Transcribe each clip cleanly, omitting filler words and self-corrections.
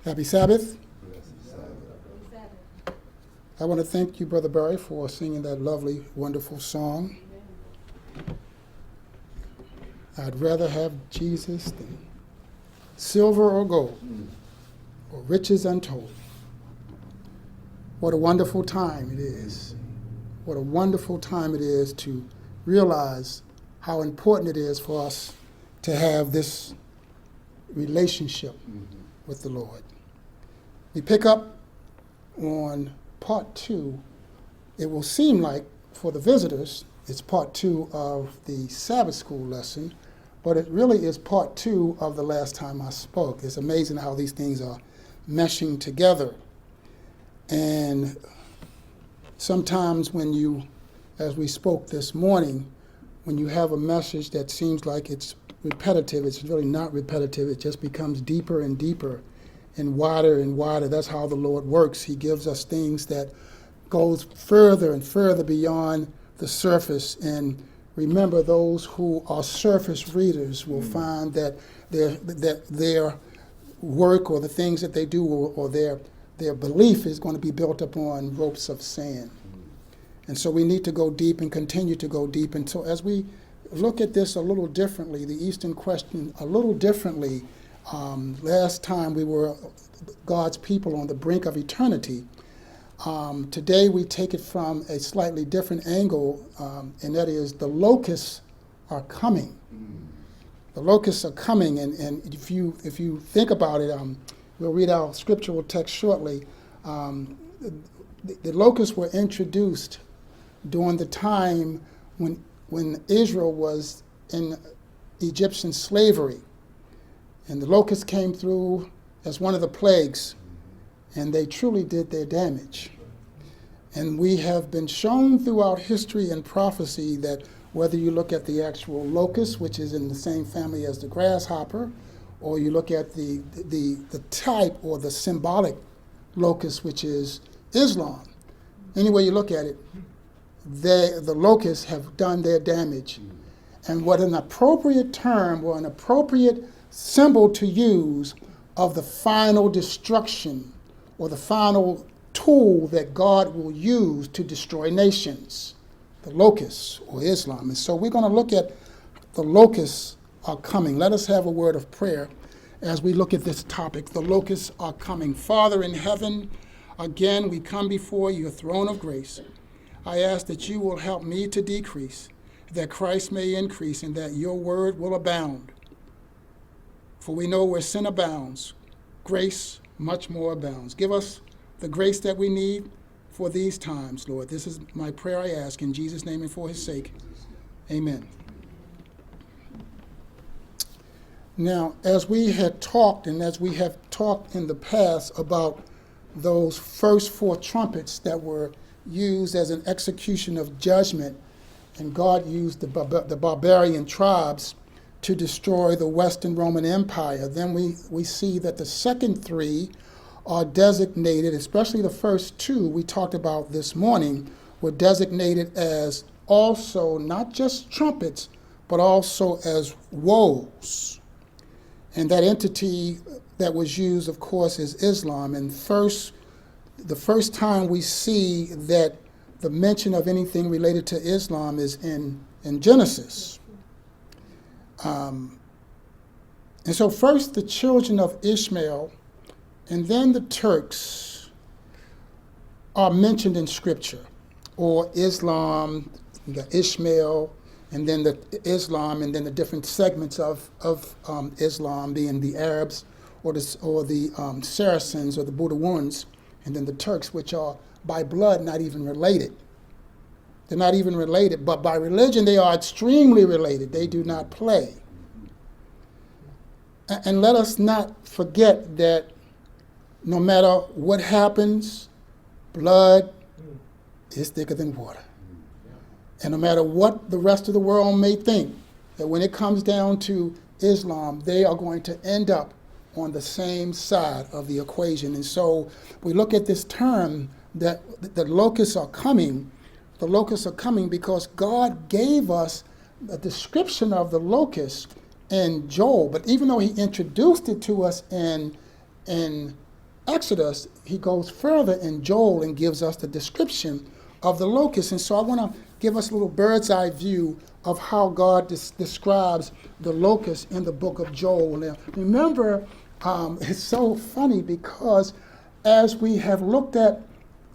Happy Sabbath. I want to thank you, Brother Barry, for singing that lovely, wonderful song. I'd rather have Jesus than silver or gold, or riches untold. What a wonderful time it is. What a wonderful time it is to realize how important it is for us to have this relationship with the Lord. We pick up on part 2. It will seem like, for the visitors, it's part 2 of the Sabbath school lesson, but it really is part 2 of the last time I spoke. It's amazing how these things are meshing together. And sometimes when you, as we spoke this morning, when you have a message that seems like it's repetitive, it's really not repetitive. It just becomes deeper and deeper and wider. That's how the Lord works. He gives us things that goes further and further beyond the surface. And remember, those who are surface readers will find that their work or the things that they do or their belief is going to be built upon ropes of sand. And so we need to go deep and continue to go deep. And so as we look at this a little differently, the Eastern question a little differently, last time we were God's people on the brink of eternity. Today we take it from a slightly different angle, and that is the locusts are coming. The locusts are coming, and if you think about it, we'll read our scriptural text shortly. The locusts were introduced during the time when Israel was in Egyptian slavery. And the locusts came through as one of the plagues, and they truly did their damage. And we have been shown throughout history and prophecy that whether you look at the actual locust, which is in the same family as the grasshopper, or you look at the type or the symbolic locust, which is Islam, any way you look at it, the locusts have done their damage. And what an appropriate term or an appropriate symbol to use of the final destruction or the final tool that God will use to destroy nations, the locusts or Islam. And so we're going to look at the locusts are coming. Let us have a word of prayer as we look at this topic. The locusts are coming. Father in heaven, again we come before your throne of grace. I ask that you will help me to decrease, that Christ may increase, and that your word will abound. For we know where sin abounds, grace much more abounds. Give us the grace that we need for these times, Lord. This is my prayer I ask in Jesus' name and for his sake. Amen. Now, as we had talked and as we have talked in the past about those first 4 trumpets that were used as an execution of judgment, and God used the barbarian tribes to destroy the Western Roman Empire, then we see that the second 3 are designated, especially the first 2 we talked about this morning, were designated as also not just trumpets, but also as woes. And that entity that was used, of course, is Islam. And the first time we see that the mention of anything related to Islam is in Genesis. And so first the children of Ishmael and then the Turks are mentioned in Scripture, or Islam, you got Ishmael, and then the Islam, and then the different segments of Islam being the Arabs or the Saracens or the Bedouins, and then the Turks, which are by blood not even related. They're not even related, but by religion they are extremely related. They do not play. And let us not forget that no matter what happens, blood is thicker than water. And no matter what the rest of the world may think, that when it comes down to Islam, they are going to end up on the same side of the equation. And so we look at this term that the locusts are coming. The locusts are coming because God gave us a description of the locusts in Joel. But even though he introduced it to us in Exodus, he goes further in Joel and gives us the description of the locust. And so I want to give us a little bird's eye view of how God describes the locust in the book of Joel. Now, remember, it's so funny because as we have looked at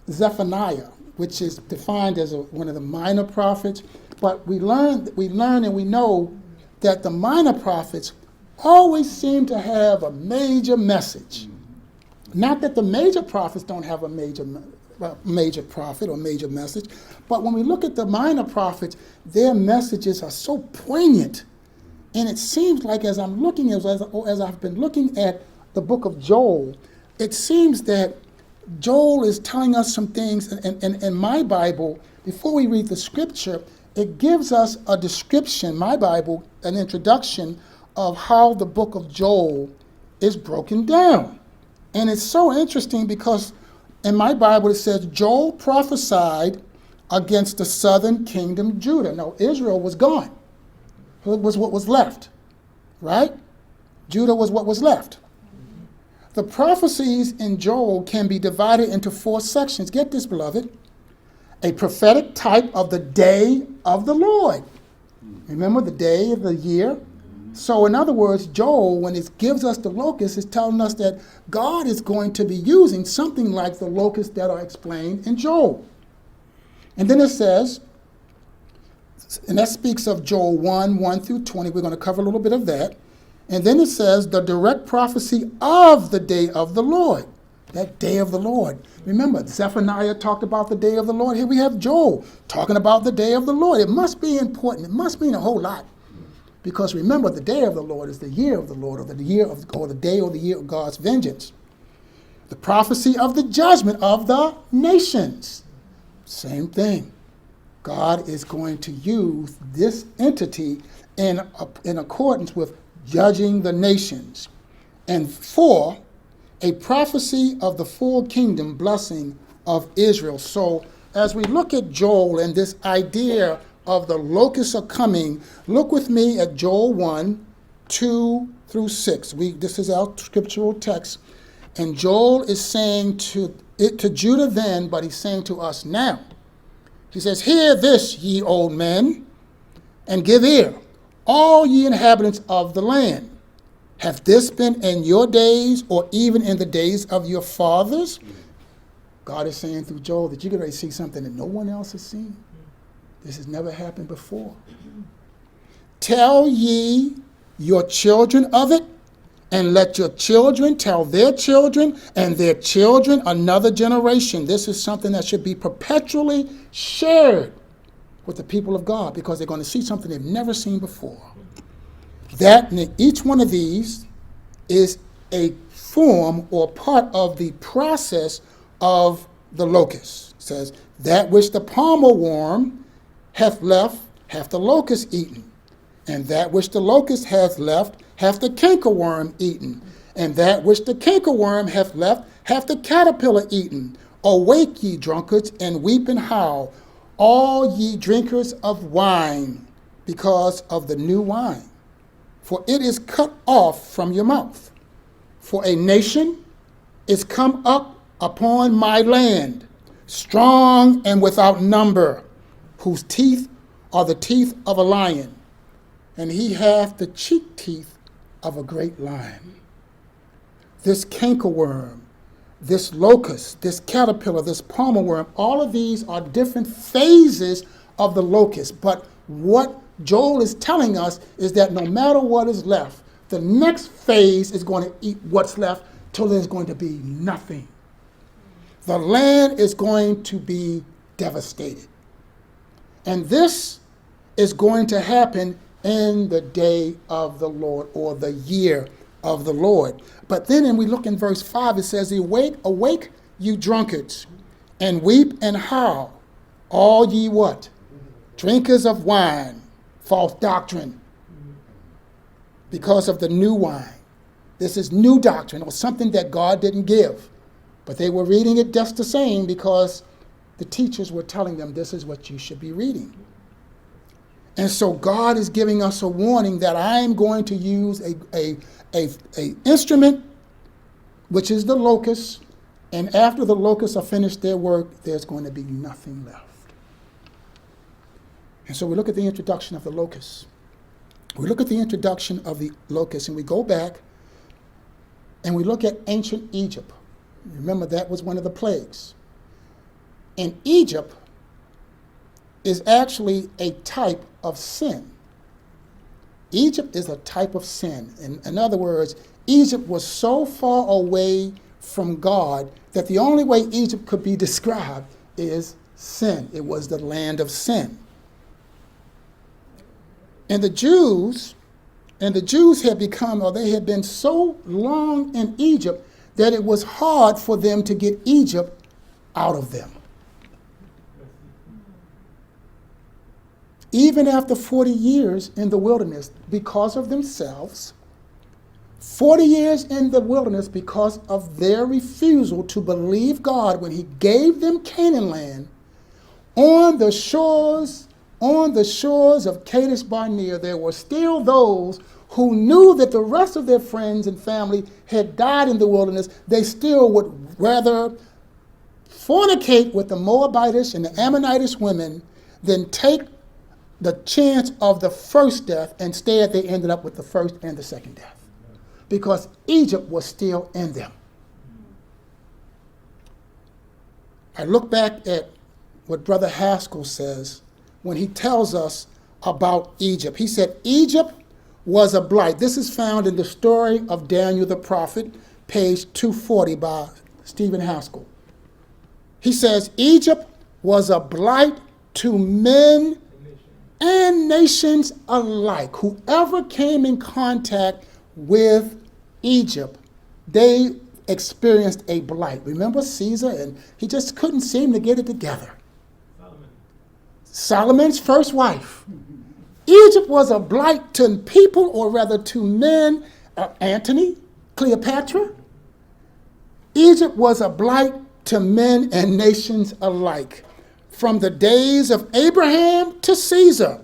Zephaniah, which is defined as one of the minor prophets, but we learn and we know that the minor prophets always seem to have a major message. Not that the major prophets don't have a major prophet or major message, but when we look at the minor prophets, their messages are so poignant. And it seems like as I've been looking at the book of Joel, it seems that Joel is telling us some things. In my Bible, before we read the scripture, it gives us a description, my Bible, an introduction of how the book of Joel is broken down. And it's so interesting because in my Bible it says Joel prophesied against the southern kingdom Judah. Now Israel was gone. It was what was left, right? Judah was what was left. The prophecies in Joel can be divided into 4 sections. Get this, beloved. A prophetic type of the day of the Lord. Remember the day of the year? So in other words, Joel, when it gives us the locusts, is telling us that God is going to be using something like the locusts that are explained in Joel. And then it says, and that speaks of Joel 1 through 20. We're going to cover a little bit of that. And then it says the direct prophecy of the day of the Lord. That day of the Lord. Remember, Zephaniah talked about the day of the Lord. Here we have Joel talking about the day of the Lord. It must be important. It must mean a whole lot. Because remember, the day of the Lord is the year of the Lord, or the year of God's vengeance. The prophecy of the judgment of the nations. Same thing. God is going to use this entity in accordance with judging the nations. And 4, a prophecy of the full kingdom blessing of Israel. So as we look at Joel and this idea of the locusts are coming, look with me at Joel 1, 2 through 6. This is our scriptural text. And Joel is saying to Judah then, but he's saying to us now. He says, "Hear this, ye old men, and give ear, all ye inhabitants of the land. Hath this been in your days, or even in the days of your fathers?" God is saying through Joel that you're going to see something that no one else has seen. This has never happened before. "Tell ye your children of it, and let your children tell their children, and their children another generation." This is something that should be perpetually shared with the people of God, because they're going to see something they've never seen before. That each one of these is a form or part of the process of the locust. It says, "That which the palmer worm hath left, hath the locust eaten. And that which the locust hath left, hath the cankerworm eaten. And that which the cankerworm hath left, hath the caterpillar eaten. Awake, ye drunkards, and weep and howl, all ye drinkers of wine, because of the new wine. For it is cut off from your mouth. For a nation is come up upon my land, strong and without number, whose teeth are the teeth of a lion, and he hath the cheek teeth of a great lion." This cankerworm, this locust, this caterpillar, this palmer worm, all of these are different phases of the locust. But what Joel is telling us is that no matter what is left, the next phase is going to eat what's left till there's going to be nothing. The land is going to be devastated. And this is going to happen in the day of the Lord, or the year of the Lord. But then, and we look in verse 5, it says, "Awake, awake, you drunkards, and weep and howl, all ye what? Drinkers of wine," false doctrine, because of the new wine. This is new doctrine, or something that God didn't give. But they were reading it just the same because the teachers were telling them this is what you should be reading. And so God is giving us a warning that I'm going to use a instrument, which is the locust, And after the locusts are finished their work, there's going to be nothing left. And so we look at the introduction of the locusts. We look at the introduction of the locusts, and we go back and we look at ancient Egypt. Remember, that was one of the plagues. And Egypt is actually a type of sin. Egypt is a type of sin. In other words, Egypt was so far away from God that the only way Egypt could be described is sin. It was the land of sin. And the Jews had become, or they had been so long in Egypt that it was hard for them to get Egypt out of them. Even after 40 years in the wilderness, because of themselves, 40 years in the wilderness because of their refusal to believe God when he gave them Canaan land, on the shores of Kadesh Barnea, there were still those who knew that the rest of their friends and family had died in the wilderness. They still would rather fornicate with the Moabitish and the Ammonitish women than take the chance of the first death. Instead, they ended up with the first and the second death because Egypt was still in them. I look back at what Brother Haskell says when he tells us about Egypt. He said, Egypt was a blight. This is found in the story of Daniel the prophet, page 240 by Stephen Haskell. He says, Egypt was a blight to men and nations alike. Whoever came in contact with Egypt, they experienced a blight. Remember Caesar? And he just couldn't seem to get it together. Solomon's first wife. Egypt was a blight to people, or rather to men. Antony, Cleopatra. Egypt was a blight to men and nations alike, from the days of Abraham to Caesar.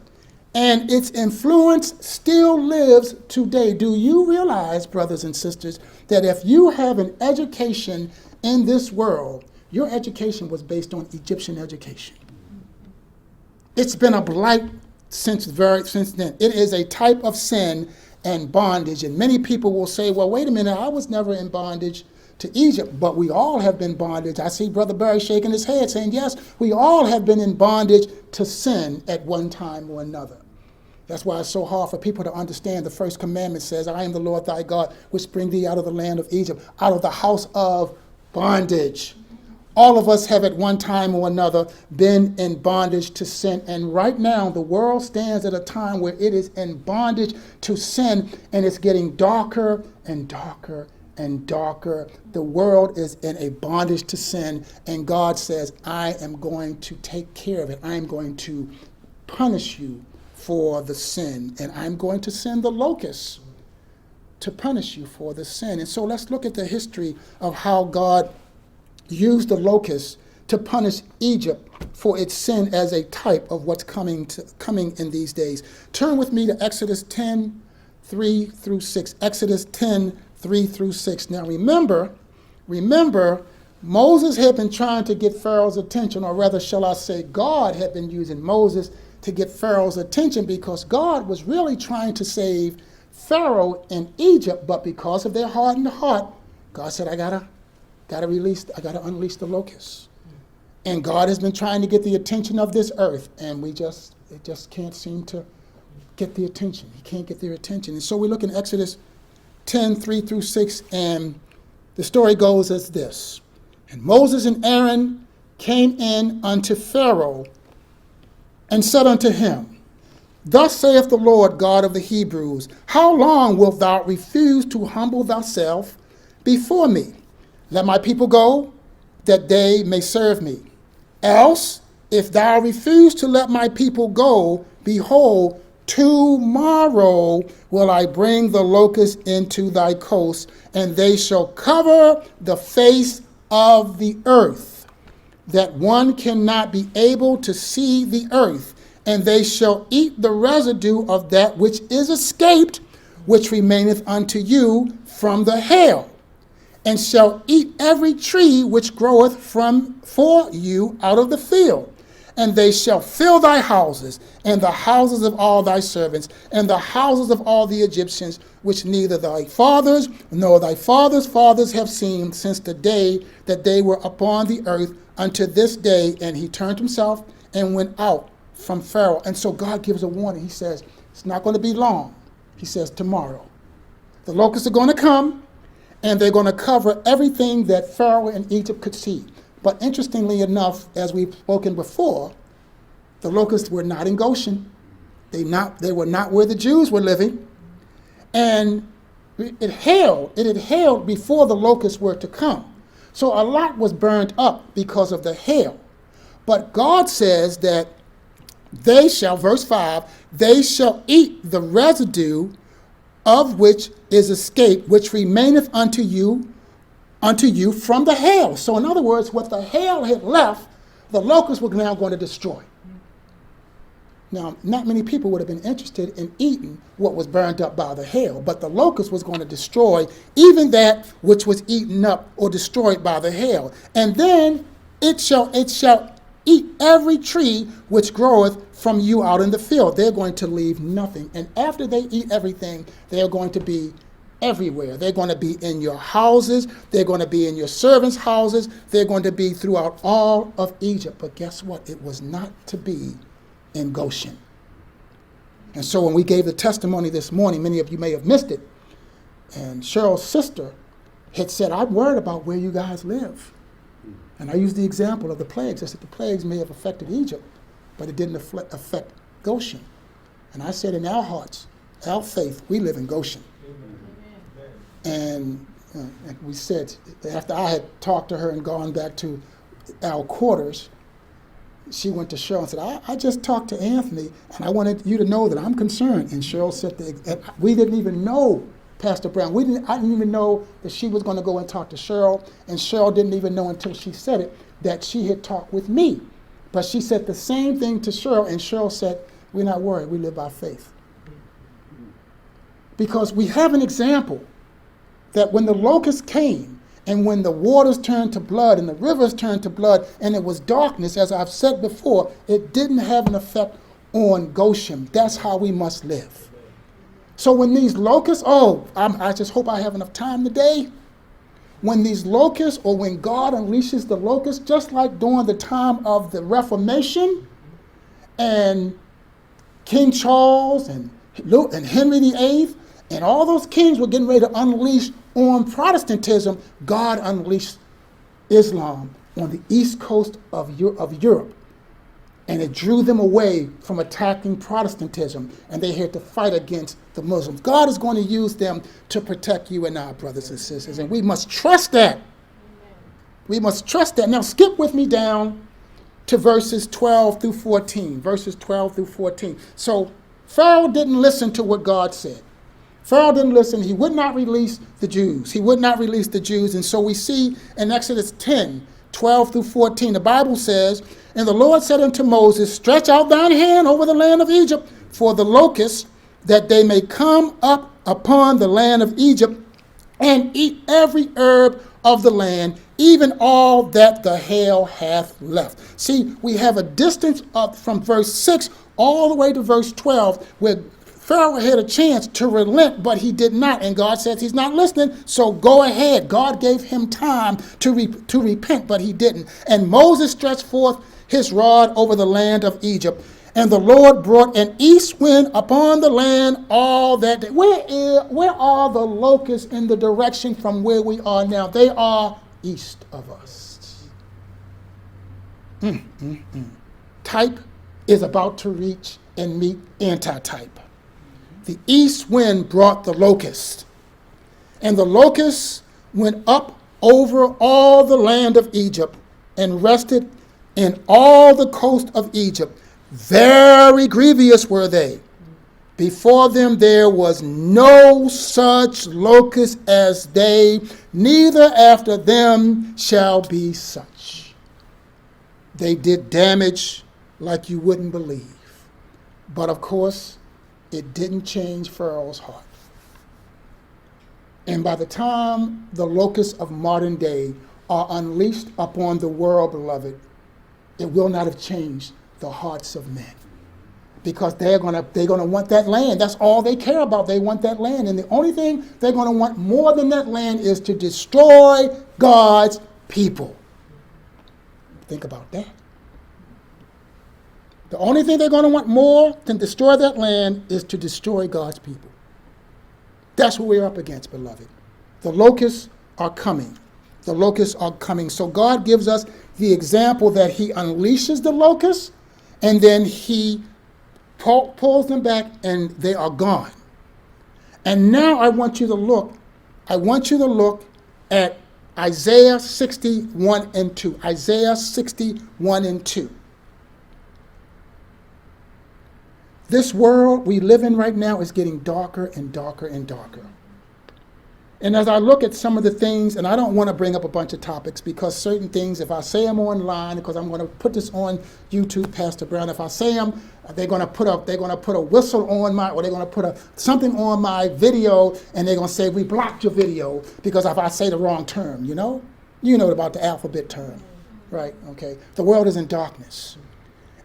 And its influence still lives today. Do you realize, brothers and sisters, that if you have an education in this world, your education was based on Egyptian education? It's been a blight since then. It is a type of sin and bondage. And many people will say, well, wait a minute, I was never in bondage to Egypt, but we all have been bondage. I see Brother Barry shaking his head saying, yes, we all have been in bondage to sin at one time or another. That's why it's so hard for people to understand. The first commandment says, I am the Lord thy God, which bring thee out of the land of Egypt, out of the house of bondage. All of us have at one time or another been in bondage to sin. And right now, the world stands at a time where it is in bondage to sin, and it's getting darker and darker and darker. The world is in a bondage to sin, and God says, I am going to take care of it. I am going to punish you for the sin, and I'm going to send the locusts to punish you for the sin. And so let's look at the history of how God used the locusts to punish Egypt for its sin as a type of what's coming in these days. Turn with me to Exodus 10, 3 through 6. Exodus 10, 3 through 6. Now remember, Moses had been trying to get Pharaoh's attention, or rather, shall I say, God had been using Moses to get Pharaoh's attention, because God was really trying to save Pharaoh in Egypt, but because of their hardened heart, God said, I gotta unleash the locusts. And God has been trying to get the attention of this earth, and it just can't seem to get the attention. He can't get their attention. And so we look in Exodus 10, 3 through 6, and the story goes as this. And Moses and Aaron came in unto Pharaoh and said unto him, Thus saith the Lord God of the Hebrews, How long wilt thou refuse to humble thyself before me? Let my people go, that they may serve me. Else, if thou refuse to let my people go, behold, tomorrow will I bring the locusts into thy coast, and they shall cover the face of the earth, that one cannot be able to see the earth, and they shall eat the residue of that which is escaped, which remaineth unto you from the hail. and shall eat every tree which groweth for you out of the field. And they shall fill thy houses, and the houses of all thy servants, and the houses of all the Egyptians, which neither thy fathers nor thy fathers' fathers have seen since the day that they were upon the earth unto this day. And he turned himself and went out from Pharaoh. And so God gives a warning. He says, it's not going to be long. He says, tomorrow. The locusts are going to come, and they're going to cover everything that Pharaoh and Egypt could see. But interestingly enough, as we've spoken before, the locusts were not in Goshen. They were not where the Jews were living. And it had hailed before the locusts were to come. So a lot was burned up because of the hail. But God says that they shall, verse 5, they shall eat the residue of which is escaped, which remaineth unto you from the hail. So in other words, what the hail had left, the locusts were now going to destroy. Now, not many people would have been interested in eating what was burned up by the hail, but the locust was going to destroy even that which was eaten up or destroyed by the hail. And then it shall eat every tree which groweth from you out in the field. They're going to leave nothing. And after they eat everything, they're going to be everywhere. They're going to be in your houses. They're going to be in your servants' houses. They're going to be throughout all of Egypt. But guess what? It was not to be in Goshen. And so when we gave the testimony this morning, many of you may have missed it, and Cheryl's sister had said, I'm worried about where you guys live. And I used the example of the plagues. I said the plagues may have affected Egypt, but it didn't affect Goshen. And I said in our hearts, our faith, we live in Goshen. And we said, after I had talked to her and gone back to our quarters, she went to Cheryl and said, I just talked to Anthony, and I wanted you to know that I'm concerned. And Cheryl said, we didn't even know, Pastor Brown. I didn't even know that she was going to go and talk to Cheryl, and Cheryl didn't even know until she said it that she had talked with me. But she said the same thing to Cheryl, and Cheryl said, we're not worried, we live by faith. Because we have an example that when the locusts came, and when the waters turned to blood and the rivers turned to blood and it was darkness, as I've said before, it didn't have an effect on Goshen. That's how we must live. So when these locusts, I just hope I have enough time today. When these locusts, or when God unleashes the locusts, just like during the time of the Reformation, and King Charles and Henry VIII, and all those kings were getting ready to unleash on Protestantism, God unleashed Islam on the east coast of Europe. And it drew them away from attacking Protestantism, and they had to fight against the Muslims. God is going to use them to protect you and our brothers and sisters, and we must trust that. We must trust that. Now skip with me down to verses 12 through 14. Verses 12 through 14. So Pharaoh didn't listen to what God said. Pharaoh didn't listen. He would not release the Jews. He would not release the Jews. And so we see in Exodus 10, 12 through 14, the Bible says, and the Lord said unto Moses, stretch out thine hand over the land of Egypt for the locusts, that they may come up upon the land of Egypt and eat every herb of the land, even all that the hail hath left. See, we have a distance up from verse 6 all the way to verse 12, where Pharaoh had a chance to relent, but he did not. And God says he's not listening, so go ahead. God gave him time to repent, but he didn't. And Moses stretched forth his rod over the land of Egypt. And the Lord brought an east wind upon the land all that day. Where are the locusts in the direction from where we are now? They are east of us. Type is about to reach and meet antitype. The east wind brought the locust, and the locusts went up over all the land of Egypt and rested in all the coast of Egypt. Very grievous were they. Before them there was no such locust as they, neither after them shall be such. They did damage like you wouldn't believe. But of course, it didn't change Pharaoh's heart. And by the time the locusts of modern day are unleashed upon the world, beloved, it will not have changed the hearts of men. Because they're gonna want that land. That's all they care about. They want that land. And the only thing they're gonna want more than that land is to destroy God's people. Think about that. The only thing they're gonna want more than destroy that land is to destroy God's people. That's what we're up against, beloved. The locusts are coming. The locusts are coming. So God gives us the example that he unleashes the locusts, and then he pulls them back, and they are gone. And now I want you to look at Isaiah 61 and 2. Isaiah 61 and 2. This world we live in right now is getting darker and darker and darker. And as I look at some of the things, and I don't want to bring up a bunch of topics because certain things, if I say them online, because I'm going to put this on YouTube, Pastor Brown, if I say them, they're going to put a whistle on my, or they're going to put something on my video, and they're going to say, we blocked your video because if I say the wrong term, you know about the alphabet term, right? Okay. The world is in darkness.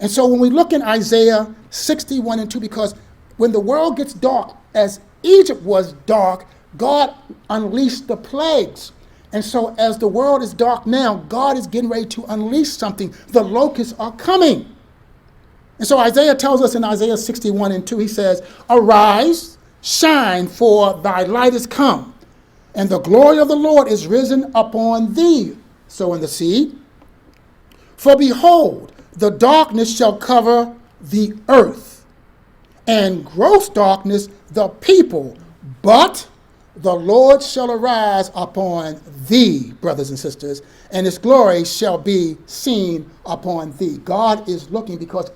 And so when we look in Isaiah 61 and 2, because when the world gets dark, as Egypt was dark, God unleashed the plagues. And so as the world is dark now, God is getting ready to unleash something. The locusts are coming. And so Isaiah tells us in Isaiah 61 and 2, he says, arise, shine, for thy light is come, and the glory of the Lord is risen upon thee. So in the seed, for behold, the darkness shall cover the earth, and gross darkness the people, but the Lord shall arise upon thee, brothers and sisters, and his glory shall be seen upon thee. God is looking, because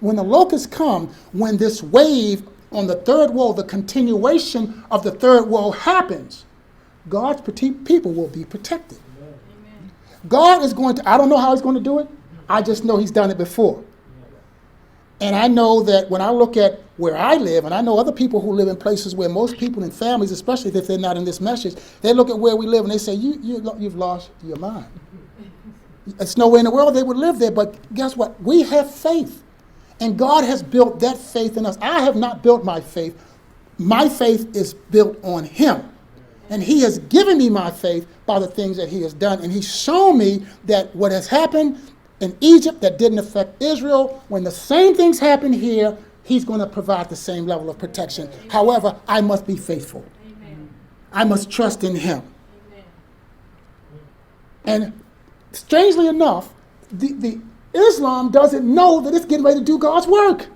when the locusts come, when this wave on the third woe, the continuation of the third woe happens, God's people will be protected. Amen. God is going to, I don't know how he's going to do it. I just know he's done it before. And I know that when I look at where I live, and I know other people who live in places where most people in families, especially if they're not in this message, they look at where we live and they say, you've lost your mind. It's nowhere in the world they would live there, but guess what? We have faith. And God has built that faith in us. I have not built my faith. My faith is built on him. And he has given me my faith by the things that he has done. And he's shown me that what has happened in Egypt that didn't affect Israel, when the same things happen here, he's going to provide the same level of protection. However, I must be faithful. Amen. I must trust in him. Amen. And strangely enough, the Islam doesn't know that it's getting ready to do God's work.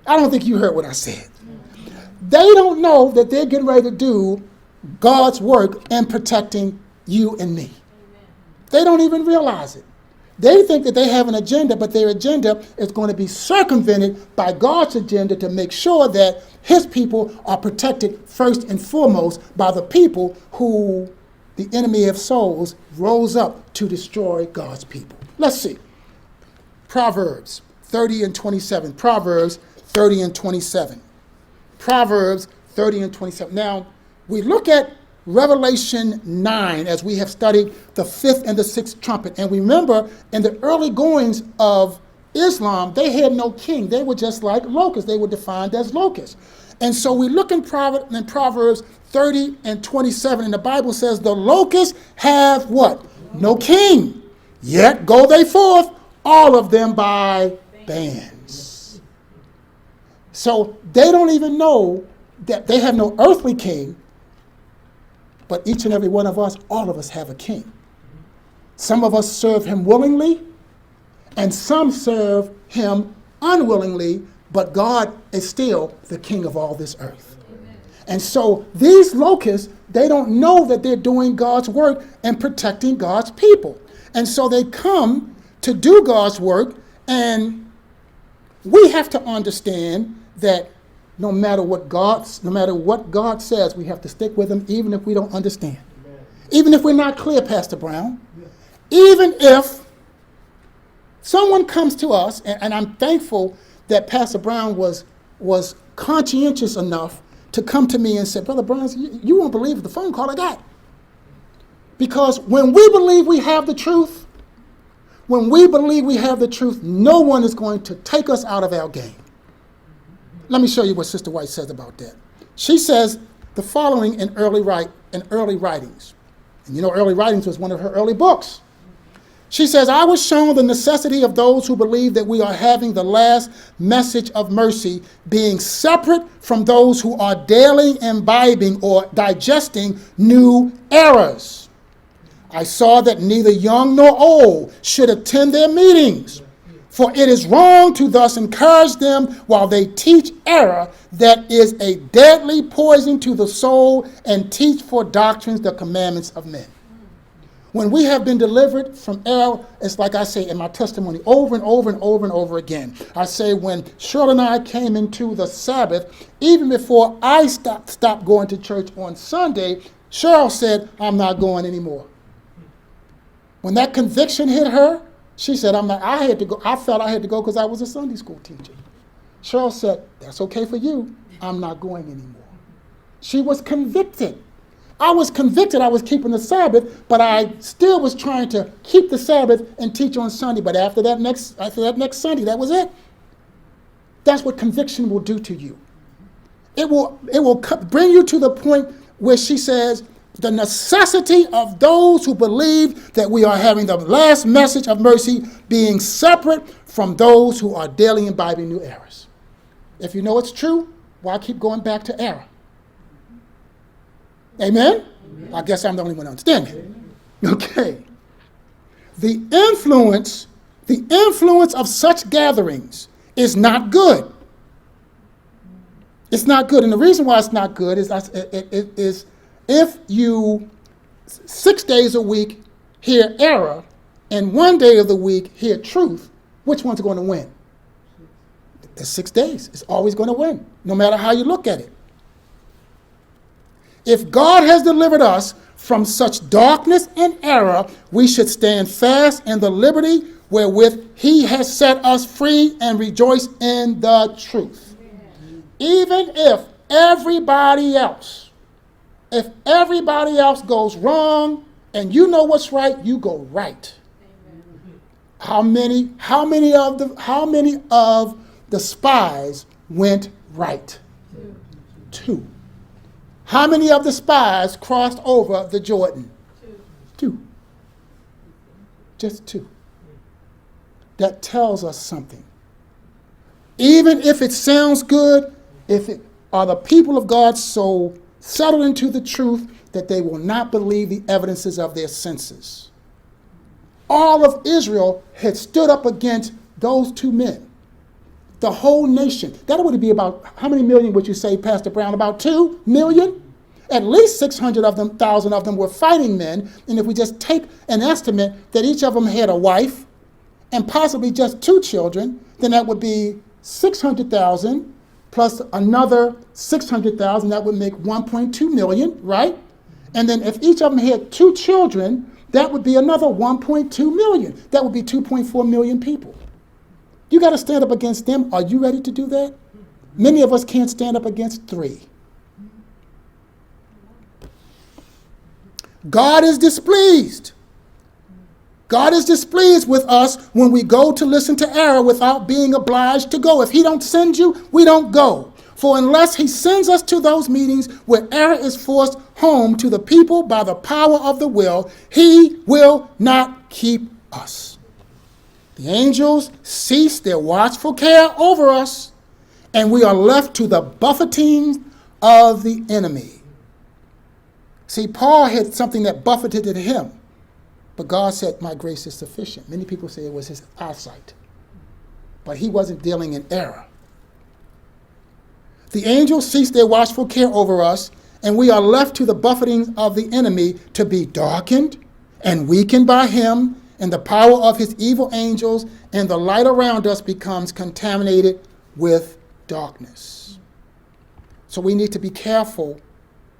I don't think you heard what I said. They don't know that they're getting ready to do God's work in protecting you and me. Amen. They don't even realize it. They think that they have an agenda, but their agenda is going to be circumvented by God's agenda to make sure that his people are protected first and foremost by the people who the enemy of souls rose up to destroy God's people. Let's see. Proverbs 30 and 27. Proverbs 30 and 27. Proverbs 30 and 27. Now, we look at Revelation 9, as we have studied the fifth and the sixth trumpet. And remember, in the early goings of Islam, they had no king. They were just like locusts. They were defined as locusts. And so we look in Proverbs 30 and 27, and the Bible says, the locusts have what? No king. Yet go they forth, all of them by bands. So they don't even know that they have no earthly king. But each and every one of us, all of us have a king. Some of us serve him willingly, and some serve him unwillingly, but God is still the king of all this earth. Amen. And so these locusts, they don't know that they're doing God's work and protecting God's people. And so they come to do God's work, and we have to understand that no matter what God says, we have to stick with him, even if we don't understand. Amen. Even if we're not clear, Pastor Brown. Yeah. Even if someone comes to us, and I'm thankful that Pastor Brown was conscientious enough to come to me and say, Brother Burns, you won't believe the phone call I got. Because when we believe we have the truth, no one is going to take us out of our game. Let me show you what Sister White says about that. She says the following in early writings. And you know, early writings was one of her early books. She says, I was shown the necessity of those who believe that we are having the last message of mercy being separate from those who are daily imbibing or digesting new errors. I saw that neither young nor old should attend their meetings, for it is wrong to thus encourage them while they teach error that is a deadly poison to the soul and teach for doctrines the commandments of men. When we have been delivered from error, it's like I say in my testimony over and over and over and over again. I say when Shirley and I came into the Sabbath, even before I stopped going to church on Sunday, Cheryl said, I'm not going anymore. When that conviction hit her, she said, I had to go. I felt I had to go because I was a Sunday school teacher. Cheryl said, that's okay for you. I'm not going anymore. She was convicted. I was convicted I was keeping the Sabbath, but I still was trying to keep the Sabbath and teach on Sunday. But after that next Sunday, that was it. That's what conviction will do to you. It will bring you to the point where she says, the necessity of those who believe that we are having the last message of mercy being separate from those who are daily imbibing new errors. If you know it's true, why keep going back to error? Amen? Amen. I guess I'm the only one understanding. Okay. The influence of such gatherings is not good. It's not good. And the reason why it's not good is if you 6 days a week hear error and 1 day of the week hear truth, which one's going to win? The 6 days. It's always going to win, no matter how you look at it. If God has delivered us from such darkness and error, we should stand fast in the liberty wherewith he has set us free and rejoice in the truth. Even if everybody else goes wrong and you know what's right, you go right. How many of the spies went right? 2. How many of the spies crossed over the Jordan? 2. Just 2. That tells us something. Even if it sounds good, are the people of God so settled into the truth that they will not believe the evidences of their senses? All of Israel had stood up against those 2 men. The whole nation. That would be about, how many million would you say, Pastor Brown? About 2 million? At least 600,000 of them were fighting men. And if we just take an estimate that each of them had a wife and possibly just 2 children, then that would be 600,000 plus another 600,000. That would make 1.2 million, right? And then if each of them had 2 children, that would be another 1.2 million. That would be 2.4 million people. You got to stand up against them. Are you ready to do that? Many of us can't stand up against 3. God is displeased. God is displeased with us when we go to listen to error without being obliged to go. If he don't send you, we don't go. For unless he sends us to those meetings where error is forced home to the people by the power of the will, he will not keep us. The angels cease their watchful care over us, and we are left to the buffeting of the enemy. See, Paul had something that buffeted him, but God said, my grace is sufficient. Many people say it was his eyesight, but he wasn't dealing in error. The angels cease their watchful care over us, and we are left to the buffeting of the enemy to be darkened and weakened by him and the power of his evil angels, and the light around us becomes contaminated with darkness. So we need to be careful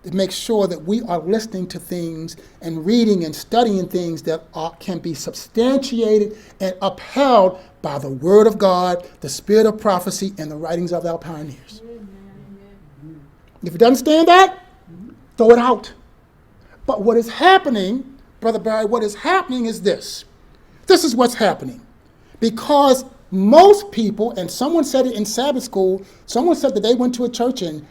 to make sure that we are listening to things and reading and studying things that can be substantiated and upheld by the Word of God, the Spirit of prophecy, and the writings of our pioneers. If it doesn't stand that, throw it out. But what is happening, Brother Barry, what is happening is this. This is what's happening. Because most people, and someone said it in Sabbath school, someone said that they went to a church and,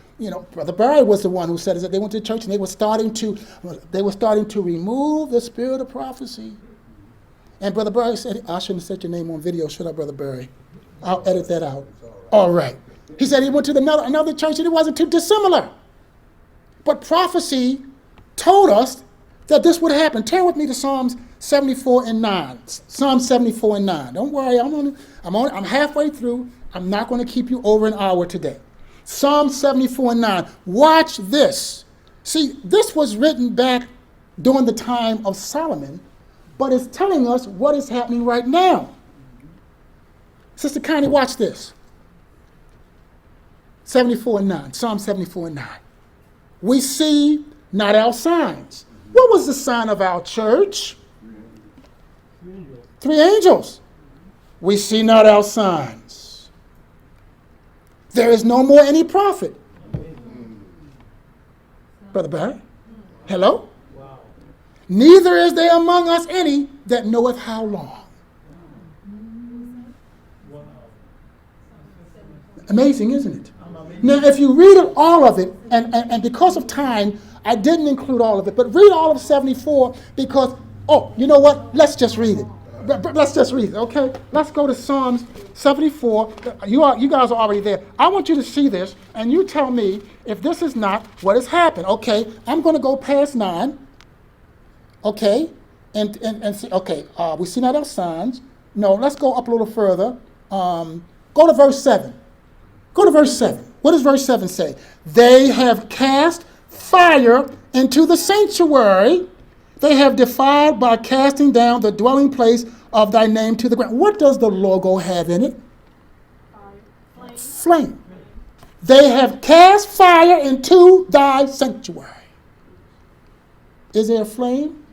Brother Barry was the one who said it, that they went to church and they were starting to remove the spirit of prophecy. And Brother Barry said, I shouldn't have said your name on video. Shut up, Brother Barry. I'll edit that out. All right. He said he went to another church and it wasn't too dissimilar. But prophecy told us that this would happen. Turn with me to Psalms 74 and 9. Psalm 74 and 9. Don't worry, I'm halfway through. I'm not going to keep you over an hour today. Psalm 74 and 9. Watch this. See, this was written back during the time of Solomon, but it's telling us what is happening right now. Sister Connie, watch this. 74 and 9. Psalm 74 and 9. We see not our signs. What was the sign of our church? 3 angels. We see not our signs. There is no more any prophet. Brother Barry? Hello? Wow. Neither is there among us any that knoweth how long. Wow. Amazing, isn't it? Now, if you read all of it, and because of time, I didn't include all of it, but read all of 74 because, you know what? Let's just read it. Let's just read it, okay? Let's go to Psalms 74. You guys are already there. I want you to see this, and you tell me if this is not what has happened, okay? I'm going to go past 9, okay? And see, okay, we see not our signs. No, let's go up a little further. Go to verse 7. Go to verse 7. What does verse 7 say? They have cast fire into the sanctuary. They have defiled by casting down the dwelling place of thy name to the ground. What does the logo have in it? Flame. They have cast fire into thy sanctuary. Is there a flame?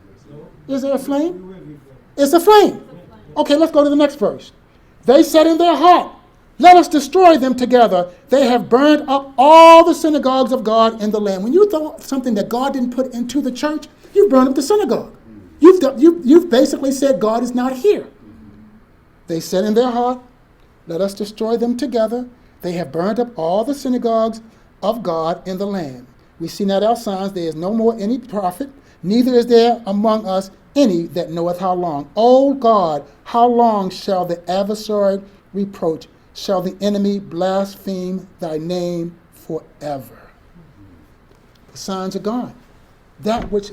Is there a flame? It's a flame. Okay, let's go to the next verse. They said in their heart, let us destroy them together. They have burned up all the synagogues of God in the land. When you throw something that God didn't put into the church, you've burned up the synagogue. You've basically said God is not here. They said in their heart, let us destroy them together. They have burned up all the synagogues of God in the land. We see not our signs. There is no more any prophet, neither is there among us any that knoweth how long. O God, how long shall the adversary reproach? Shall the enemy blaspheme thy name forever? The signs are gone. That which,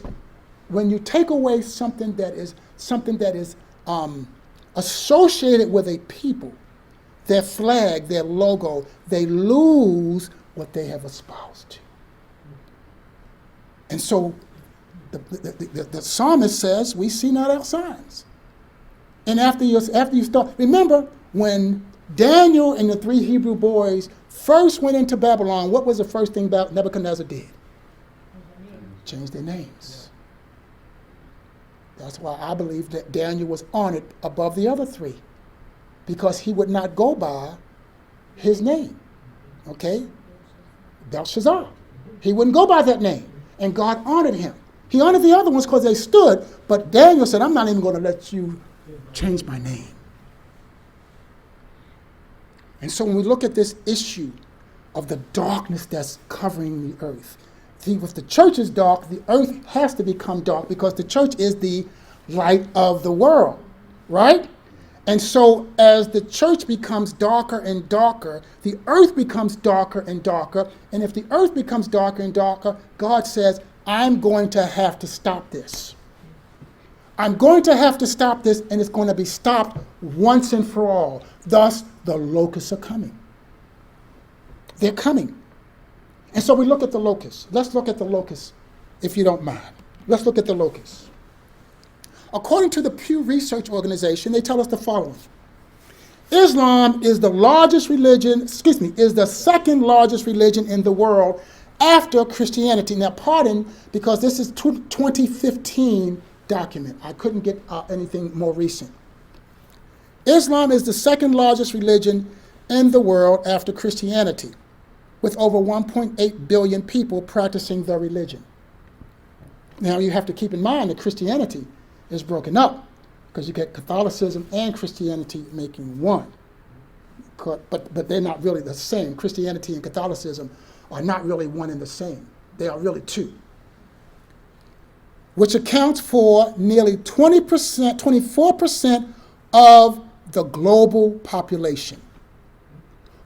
when you take away something that is associated with a people, their flag, their logo, they lose what they have espoused to. And so the psalmist says, we see not our signs. And after you start, remember when Daniel and the 3 Hebrew boys first went into Babylon, what was the first thing Nebuchadnezzar did? Changed their names. That's why I believe that Daniel was honored above the other 3, because he would not go by his name. Okay? Belshazzar. He wouldn't go by that name. And God honored him. He honored the other ones because they stood, but Daniel said, I'm not even going to let you change my name. And so when we look at this issue of the darkness that's covering the earth, see, if the church is dark, the earth has to become dark because the church is the light of the world, right? And so as the church becomes darker and darker, the earth becomes darker and darker. And if the earth becomes darker and darker, God says, I'm going to have to stop this. I'm going to have to stop this, and it's going to be stopped once and for all. Thus, the locusts are coming. They're coming. And so we look at the locusts. Let's look at the locusts, if you don't mind. Let's look at the locusts. According to the Pew Research Organization, they tell us the following. Islam is the second largest religion in the world after Christianity. Now, pardon, because this is 2015 document. I couldn't get anything more recent. Islam is the second largest religion in the world after Christianity. with over 1.8 billion people practicing the religion. Now you have to keep in mind that Christianity is broken up because you get Catholicism and Christianity making one. But they're not really the same. Christianity and Catholicism are not really one and the same. They are really two, which accounts for nearly 20%, 24% of the global population.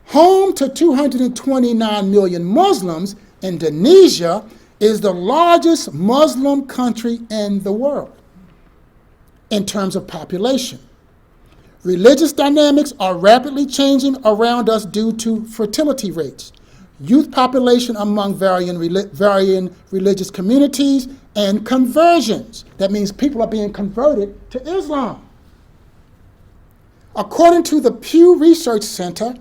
Home to 229 million Muslims, Indonesia is the largest Muslim country in the world in terms of population. Religious dynamics are rapidly changing around us due to fertility rates, youth population among varying religious communities, and conversions. That means people are being converted to Islam. According to the Pew Research Center,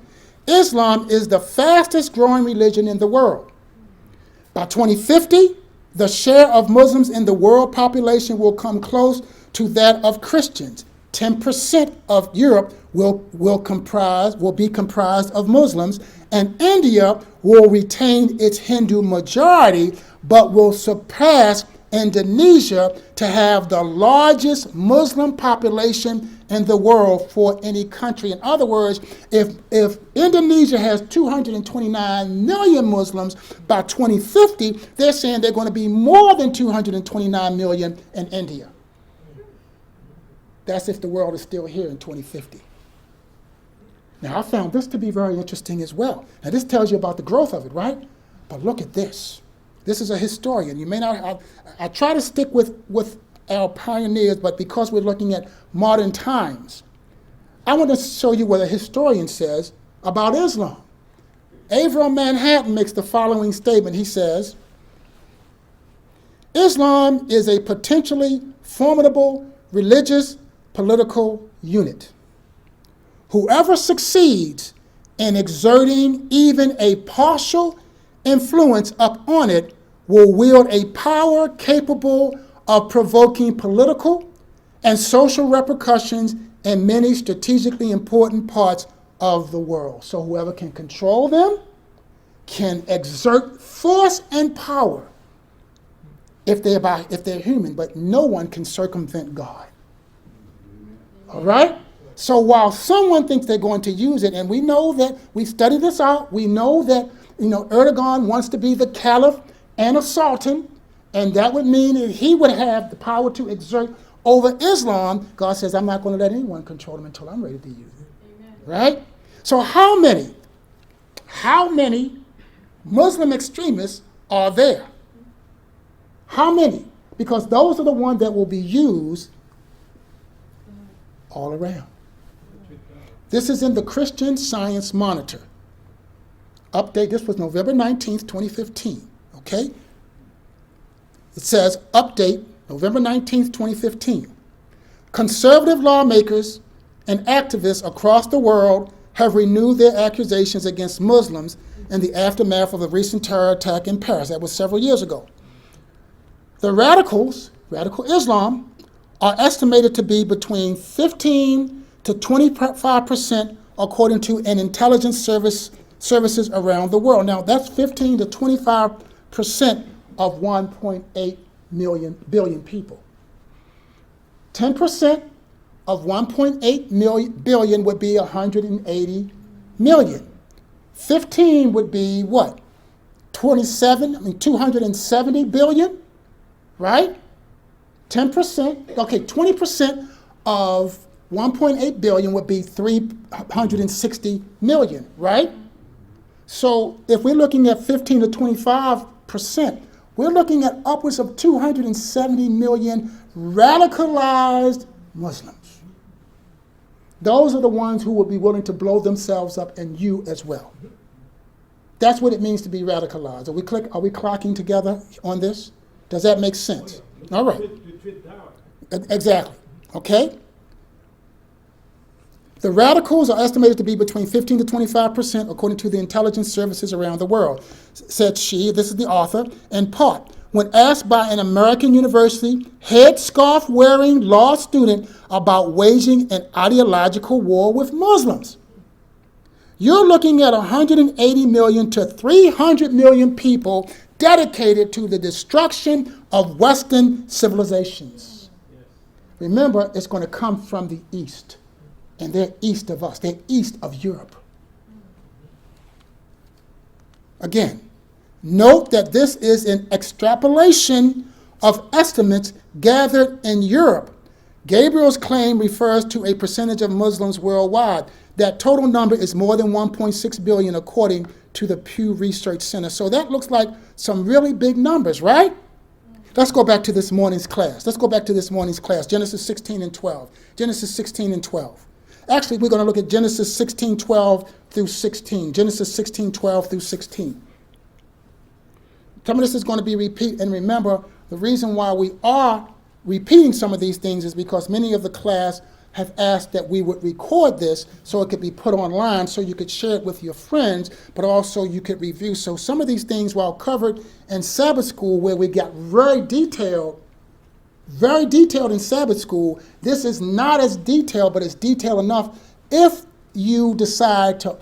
Islam is the fastest growing religion in the world. By 2050, the share of Muslims in the world population will come close to that of Christians. 10% of Europe will be comprised of Muslims, and India will retain its Hindu majority, but will surpass Indonesia to have the largest Muslim population in the world for any country. In other words, if Indonesia has 229 million Muslims, by 2050, they're saying they're going to be more than 229 million in India. That's if the world is still here in 2050. Now, I found this to be very interesting as well. Now, this tells you about the growth of it, right? But look at this. This is a historian. You may not, I try to stick with our pioneers, but because we're looking at modern times, I want to show you what a historian says about Islam. Averill Manhattan makes the following statement. He says, Islam is a potentially formidable religious political unit. Whoever succeeds in exerting even a partial influence upon it will wield a power capable of provoking political and social repercussions in many strategically important parts of the world. So whoever can control them can exert force and power if they're human, but no one can circumvent God. All right? So while someone thinks they're going to use it, and we know that, we studied this out, we know that, Erdogan wants to be the caliph and a sultan, and that would mean that he would have the power to exert over Islam. God says, I'm not going to let anyone control him until I'm ready to use it. Amen. Right? So how many Muslim extremists are there? How many? Because those are the ones that will be used all around. This is in the Christian Science Monitor. Update, this was November 19th, 2015, okay? It says, update, November 19th, 2015. Conservative lawmakers and activists across the world have renewed their accusations against Muslims in the aftermath of the recent terror attack in Paris. That was several years ago. The radicals, radical Islam, are estimated to be between 15 to 25%, according to an intelligence services around the world. Now, that's 15 to 25% of 1.8 billion people. 10% of 1.8 billion would be 180 million. 15 would be what? 270 billion, right? 10%, okay, 20% of 1.8 billion would be 360 million, right? So if we're looking at 15 to 25%, we're looking at upwards of 270 million radicalized Muslims. Those are the ones who will be willing to blow themselves up, and you as well. That's what it means to be radicalized. Are we clocking together on this? Does that make sense? All right. Exactly. Okay? The radicals are estimated to be between 15 to 25%, according to the intelligence services around the world, said she, this is the author, in part, when asked by an American university headscarf-wearing law student about waging an ideological war with Muslims. You're looking at 180 million to 300 million people dedicated to the destruction of Western civilizations. Remember, it's going to come from the east, and they're east of us. They're east of Europe. Again, note that this is an extrapolation of estimates gathered in Europe. Gabriel's claim refers to a percentage of Muslims worldwide. That total number is more than 1.6 billion according to the Pew Research Center. So that looks like some really big numbers, right? Let's go back to this morning's class. Genesis 16 and 12. Genesis 16 and 12. Actually, we're going to look at Genesis 16:12 through 16. Genesis 16:12 through 16. Some of this is going to be repeat. And remember, the reason why we are repeating some of these things is because many of the class have asked that we would record this so it could be put online so you could share it with your friends, but also you could review. So some of these things, while covered in Sabbath school, where we got very detailed in Sabbath school, this is not as detailed, but it's detailed enough if you decide to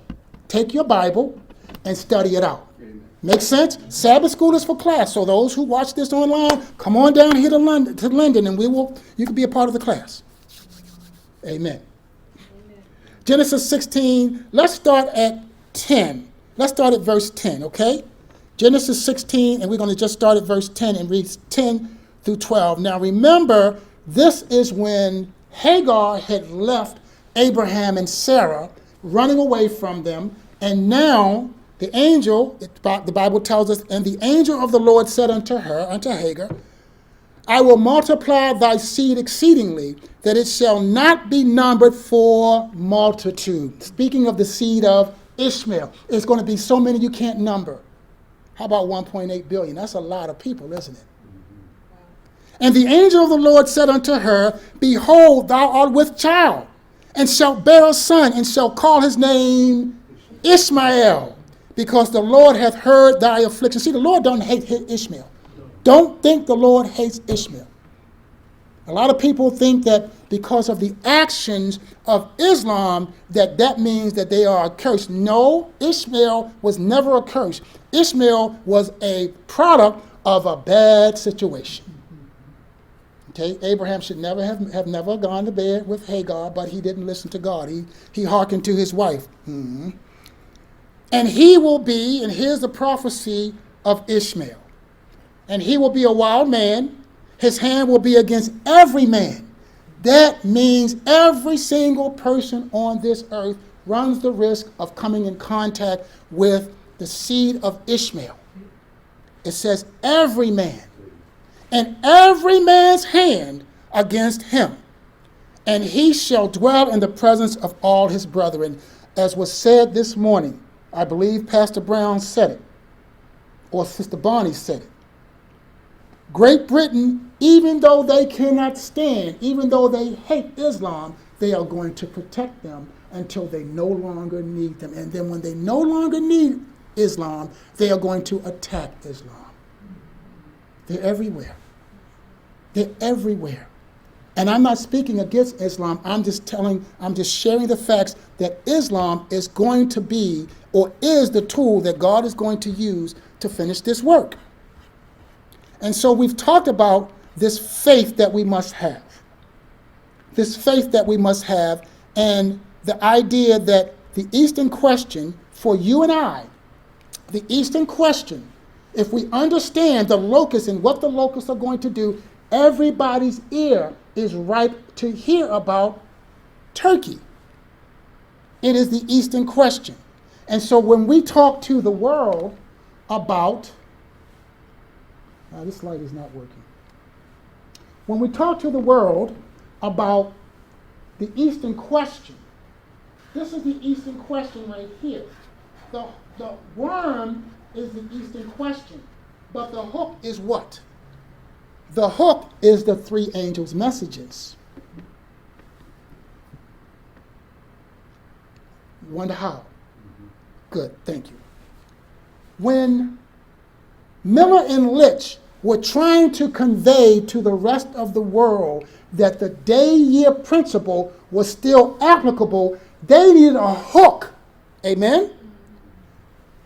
take your Bible and study it out. Amen. Make sense? Sabbath school is for class, so those who watch this online, come on down here to London, and you can be a part of the class. Amen. Amen. Genesis 16, let's start at 10. Let's start at verse 10, okay? Genesis 16, and we're going to just start at verse 10 and read 10 through 12. Now remember, this is when Hagar had left Abraham and Sarah, running away from them, and now the angel, the Bible tells us, and the angel of the Lord said unto Hagar, I will multiply thy seed exceedingly, that it shall not be numbered for multitude. Speaking of the seed of Ishmael, it's going to be so many you can't number. How about 1.8 billion? That's a lot of people, isn't it? And the angel of the Lord said unto her, Behold, thou art with child, and shalt bear a son, and shalt call his name Ishmael, because the Lord hath heard thy affliction. See, the Lord don't hate Ishmael. Don't think the Lord hates Ishmael. A lot of people think that because of the actions of Islam, that means that they are accursed. No, Ishmael was never accursed. Ishmael was a product of a bad situation. Okay, Abraham should never have never gone to bed with Hagar, but he didn't listen to God. He hearkened to his wife. Mm-hmm. And he will be, and here's the prophecy of Ishmael, and he will be a wild man. His hand will be against every man. That means every single person on this earth runs the risk of coming in contact with the seed of Ishmael. It says every man, and every man's hand against him. And he shall dwell in the presence of all his brethren. As was said this morning, I believe Pastor Brown said it, or Sister Bonnie said it. Great Britain, even though they cannot stand, even though they hate Islam, they are going to protect them until they no longer need them. And then when they no longer need Islam, they are going to attack Islam. They're everywhere. They're everywhere. And I'm not speaking against Islam. I'm just sharing the facts that Islam is going to be, or is the tool that God is going to use to finish this work. And so we've talked about this faith that we must have. This faith that we must have, and the idea that the Eastern question for you and I, the Eastern question, if we understand the locusts and what the locusts are going to do, everybody's ear is ripe to hear about Turkey. It is the Eastern question. And so when we talk to the world about, this light is not working. When we talk to the world about the Eastern question, this is the Eastern question right here. The worm is the Eastern question, but the hook is what? The hook is the three angels' messages. You wonder how? Good, thank you. When Miller and Litch were trying to convey to the rest of the world that the day-year principle was still applicable, they needed a hook, Amen?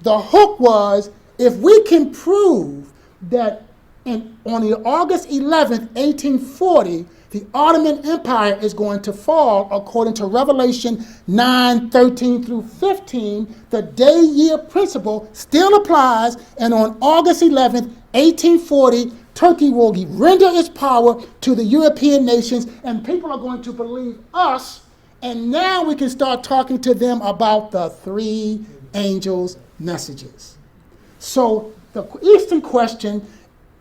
The hook was, if we can prove that on the August 11th, 1840, the Ottoman Empire is going to fall according to Revelation 9:13 through 15, the day-year principle still applies, and on August 11th, 1840, Turkey will render its power to the European nations, and people are going to believe us, and now we can start talking to them about the three angels' messages. So the Eastern question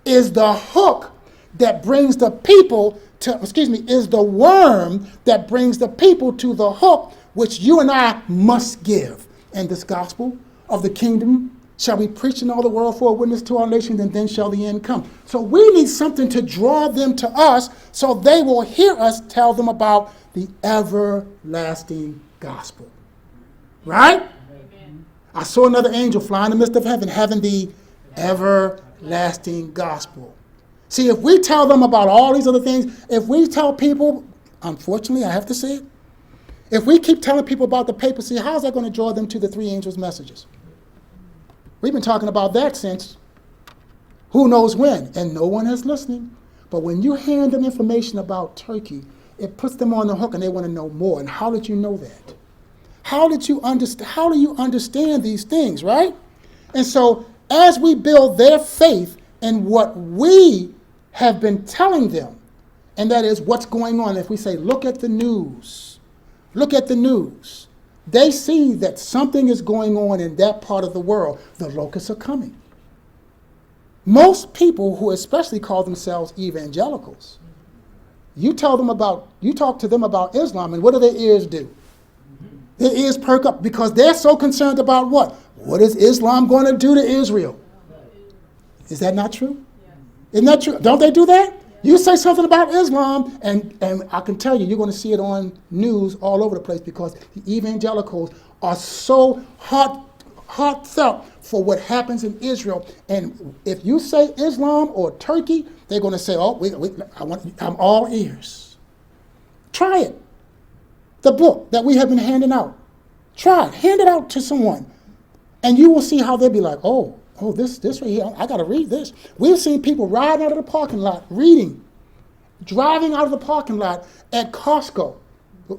is the hook that brings the people to, is the worm that brings the people to the hook, which you and I must give. And this gospel of the kingdom shall be preached in all the world for a witness to our nations, and then shall the end come. So we need something to draw them to us so they will hear us tell them about the everlasting gospel. Right? Amen. I saw another angel fly in the midst of heaven, having the everlasting gospel. See, if we tell them about all these other things, if we tell people, unfortunately, I have to say it, if we keep telling people about the papacy, how is that going to draw them to the three angels' messages? We've been talking about that since who knows when, and no one is listening. But when you hand them information about Turkey, it puts them on the hook and they want to know more. And how did you know that? How do you understand these things, right? And so as we build their faith in what we have been telling them, and that is what's going on. If we say, look at the news, they see that something is going on in that part of the world. The locusts are coming. Most people who especially call themselves evangelicals, you talk to them about Islam, and what do their ears do? Their ears perk up because they're so concerned about what? What is Islam going to do to Israel? Is that not true? Isn't that true? Don't they do that? You say something about Islam, and I can tell you, you're going to see it on news all over the place because the evangelicals are so heartfelt for what happens in Israel. And if you say Islam or Turkey, they're going to say, oh, I'm all ears. Try it. The book that we have been handing out. Try it. Hand it out to someone. And you will see how they'll be like, oh, this right here, I got to read this. We've seen people riding out of the parking lot, reading, driving out of the parking lot at Costco.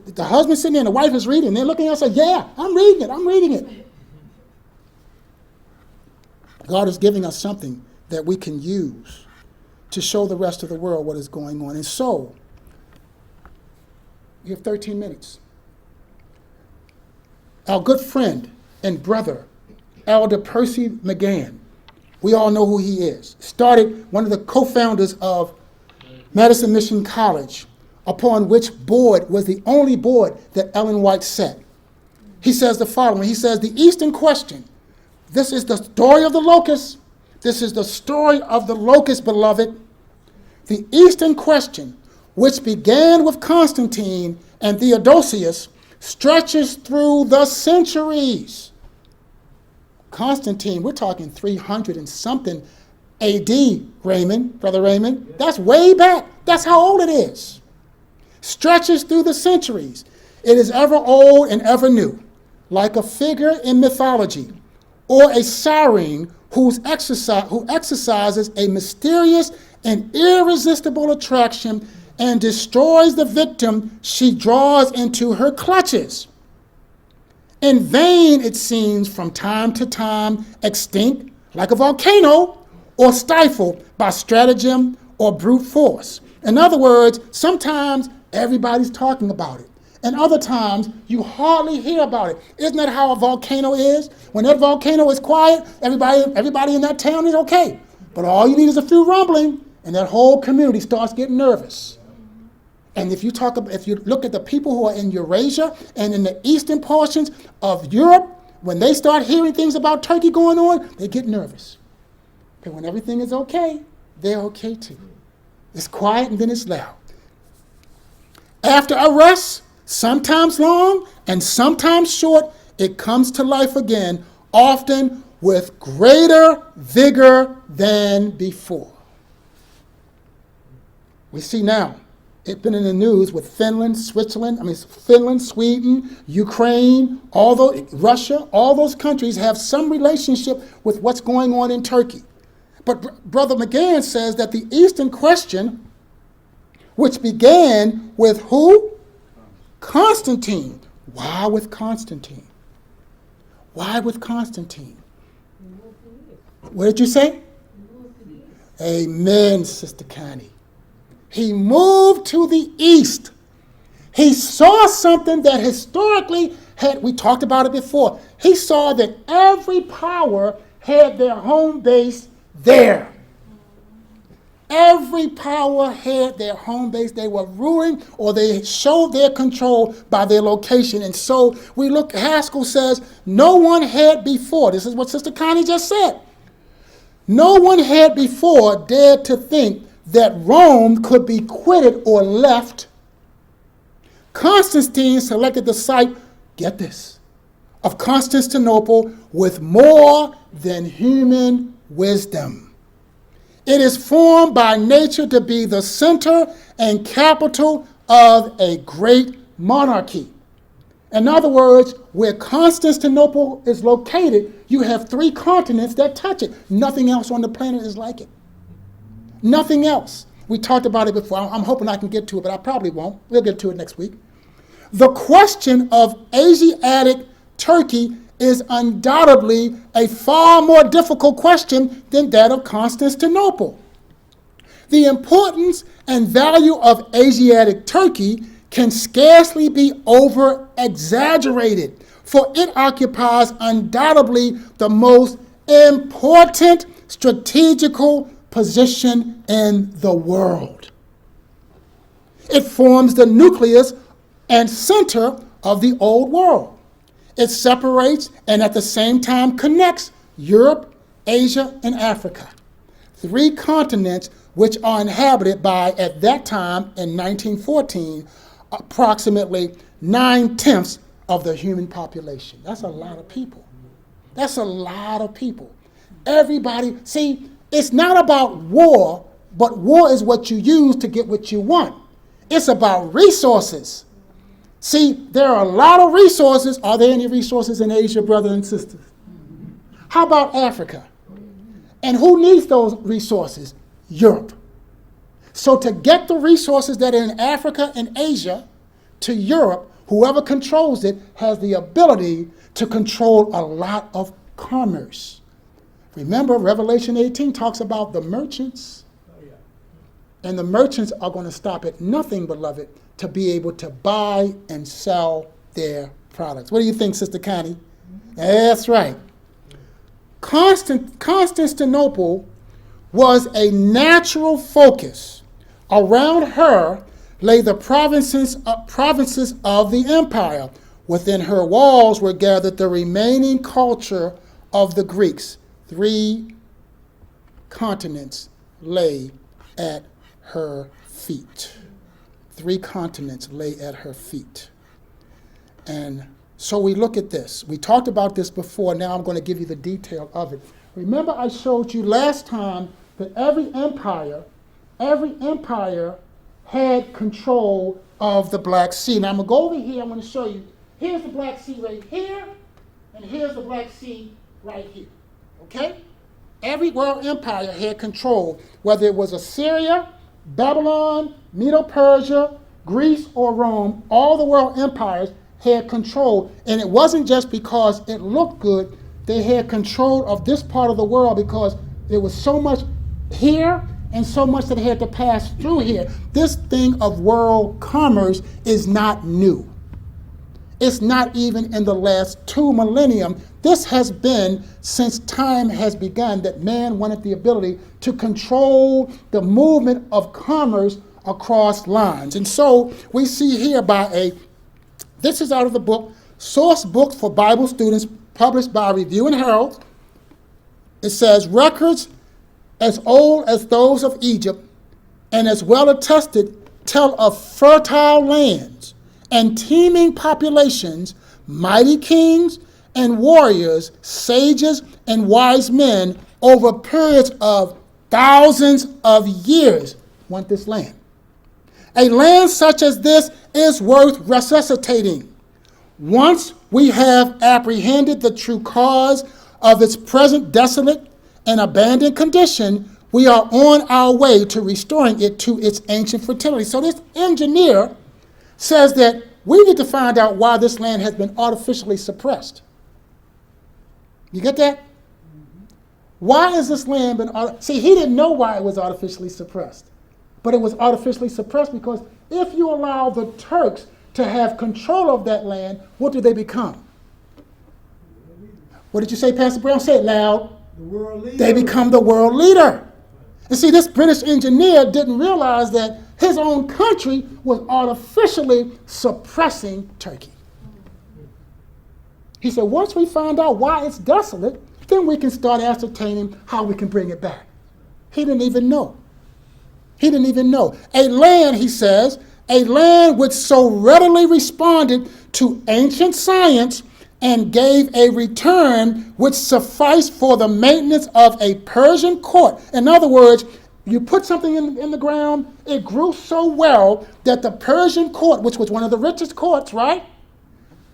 The husband's sitting there and the wife is reading. They're looking at us like, yeah, I'm reading it. God is giving us something that we can use to show the rest of the world what is going on. And so, you have 13 minutes. Our good friend and brother, Elder Percy Magan, we all know who he is, started one of the co-founders of Madison Mission College, upon which board was the only board that Ellen White set. He says the following. He says, the Eastern question, this is the story of the locusts. This is the story of the locusts, beloved. The Eastern question, which began with Constantine and Theodosius, stretches through the centuries. Constantine, we're talking 300 and something AD, Brother Raymond. That's way back. That's how old it is. Stretches through the centuries. It is ever old and ever new, like a figure in mythology, or a siren who exercises a mysterious and irresistible attraction and destroys the victim she draws into her clutches. In vain, it seems, from time to time, extinct, like a volcano, or stifled by stratagem or brute force. In other words, sometimes everybody's talking about it, and other times you hardly hear about it. Isn't that how a volcano is? When that volcano is quiet, everybody in that town is okay. But all you need is a few rumbling, and that whole community starts getting nervous. And if you look at the people who are in Eurasia and in the eastern portions of Europe, when they start hearing things about Turkey going on, they get nervous. But when everything is okay, they're okay too. It's quiet and then it's loud. After a rest, sometimes long and sometimes short, it comes to life again, often with greater vigor than before. We see now It's been in the news with Finland, Sweden, Ukraine, Russia, all those countries have some relationship with what's going on in Turkey. But Brother Magan says that the Eastern question, which began with who? Constantine. Why with Constantine? Why with Constantine? What did you say? Amen, Sister Connie. He moved to the east. He saw something that historically we talked about it before. He saw that every power had their home base there. Every power had their home base. They were ruling, or they showed their control by their location. And so Haskell says, no one had before, this is what Sister Connie just said, no one had before dared to think that Rome could be quitted or left. Constantine selected the site, get this, of Constantinople with more than human wisdom. It is formed by nature to be the center and capital of a great monarchy. In other words, where Constantinople is located, you have 3 continents that touch it. Nothing else on the planet is like it. Nothing else. We talked about it before. I'm hoping I can get to it, but I probably won't. We'll get to it next week. The question of Asiatic Turkey is undoubtedly a far more difficult question than that of Constantinople. The importance and value of Asiatic Turkey can scarcely be over-exaggerated, for it occupies undoubtedly the most important strategical position in the world. It forms the nucleus and center of the old world. It separates and at the same time connects Europe, Asia, and Africa, 3 continents which are inhabited by, at that time in 1914, approximately 9/10 of the human population. That's a lot of people. That's a lot of people. Everybody, see, it's not about war, but war is what you use to get what you want. It's about resources. See, there are a lot of resources. Are there any resources in Asia, brothers and sisters? How about Africa? And who needs those resources? Europe. So to get the resources that are in Africa and Asia to Europe, whoever controls it has the ability to control a lot of commerce. Remember, Revelation 18 talks about the merchants. And the merchants are going to stop at nothing, beloved, to be able to buy and sell their products. What do you think, Sister Connie? That's right. Constantinople was a natural focus. Around her lay the provinces of the empire. Within her walls were gathered the remaining culture of the Greeks. 3 continents lay at her feet. 3 continents lay at her feet. And so we look at this. We talked about this before. Now I'm going to give you the detail of it. Remember, I showed you last time that every empire had control of the Black Sea. Now I'm going to go over here. I'm going to show you. Here's the Black Sea right here, and here's the Black Sea right here. Okay? Every world empire had control, whether it was Assyria, Babylon, Medo-Persia, Greece, or Rome. All the world empires had control. And it wasn't just because it looked good. They had control of this part of the world because there was so much here and so much that had to pass through here. This thing of world commerce is not new. It's not even in the last 2 millennium. This has been since time has begun that man wanted the ability to control the movement of commerce across lines. And so we see here this is out of the book, Source Books for Bible Students, published by Review and Herald. It says, records as old as those of Egypt and as well attested tell of fertile lands and teeming populations, mighty kings and warriors, sages and wise men over periods of thousands of years want this land. A land such as this is worth resuscitating. Once we have apprehended the true cause of its present desolate and abandoned condition, we are on our way to restoring it to its ancient fertility. So this engineer says that we need to find out why this land has been artificially suppressed. You get that? Why has this land been... See, he didn't know why it was artificially suppressed. But it was artificially suppressed because if you allow the Turks to have control of that land, what do they become? What did you say, Pastor Brown? Say it loud. The world leader. They become the world leader. And see, this British engineer didn't realize that his own country was artificially suppressing Turkey. He said, once we find out why it's desolate, then we can start ascertaining how we can bring it back. He didn't even know. He didn't even know. A land, he says, a land which so readily responded to ancient science and gave a return which sufficed for the maintenance of a Persian court. In other words, you put something in the ground, it grew so well that the Persian court, which was one of the richest courts, right,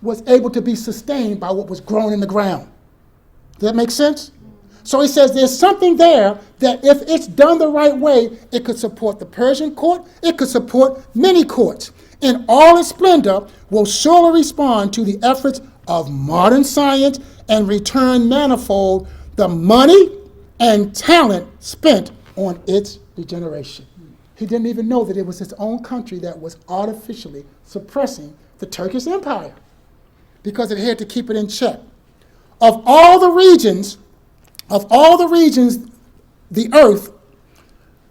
was able to be sustained by what was grown in the ground. Does that make sense? So he says there's something there that if it's done the right way, it could support the Persian court, it could support many courts. In all its splendor, will surely respond to the efforts of modern science and return manifold the money and talent spent on its regeneration. He didn't even know that it was his own country that was artificially suppressing the Turkish Empire because it had to keep it in check. Of all the regions, the earth,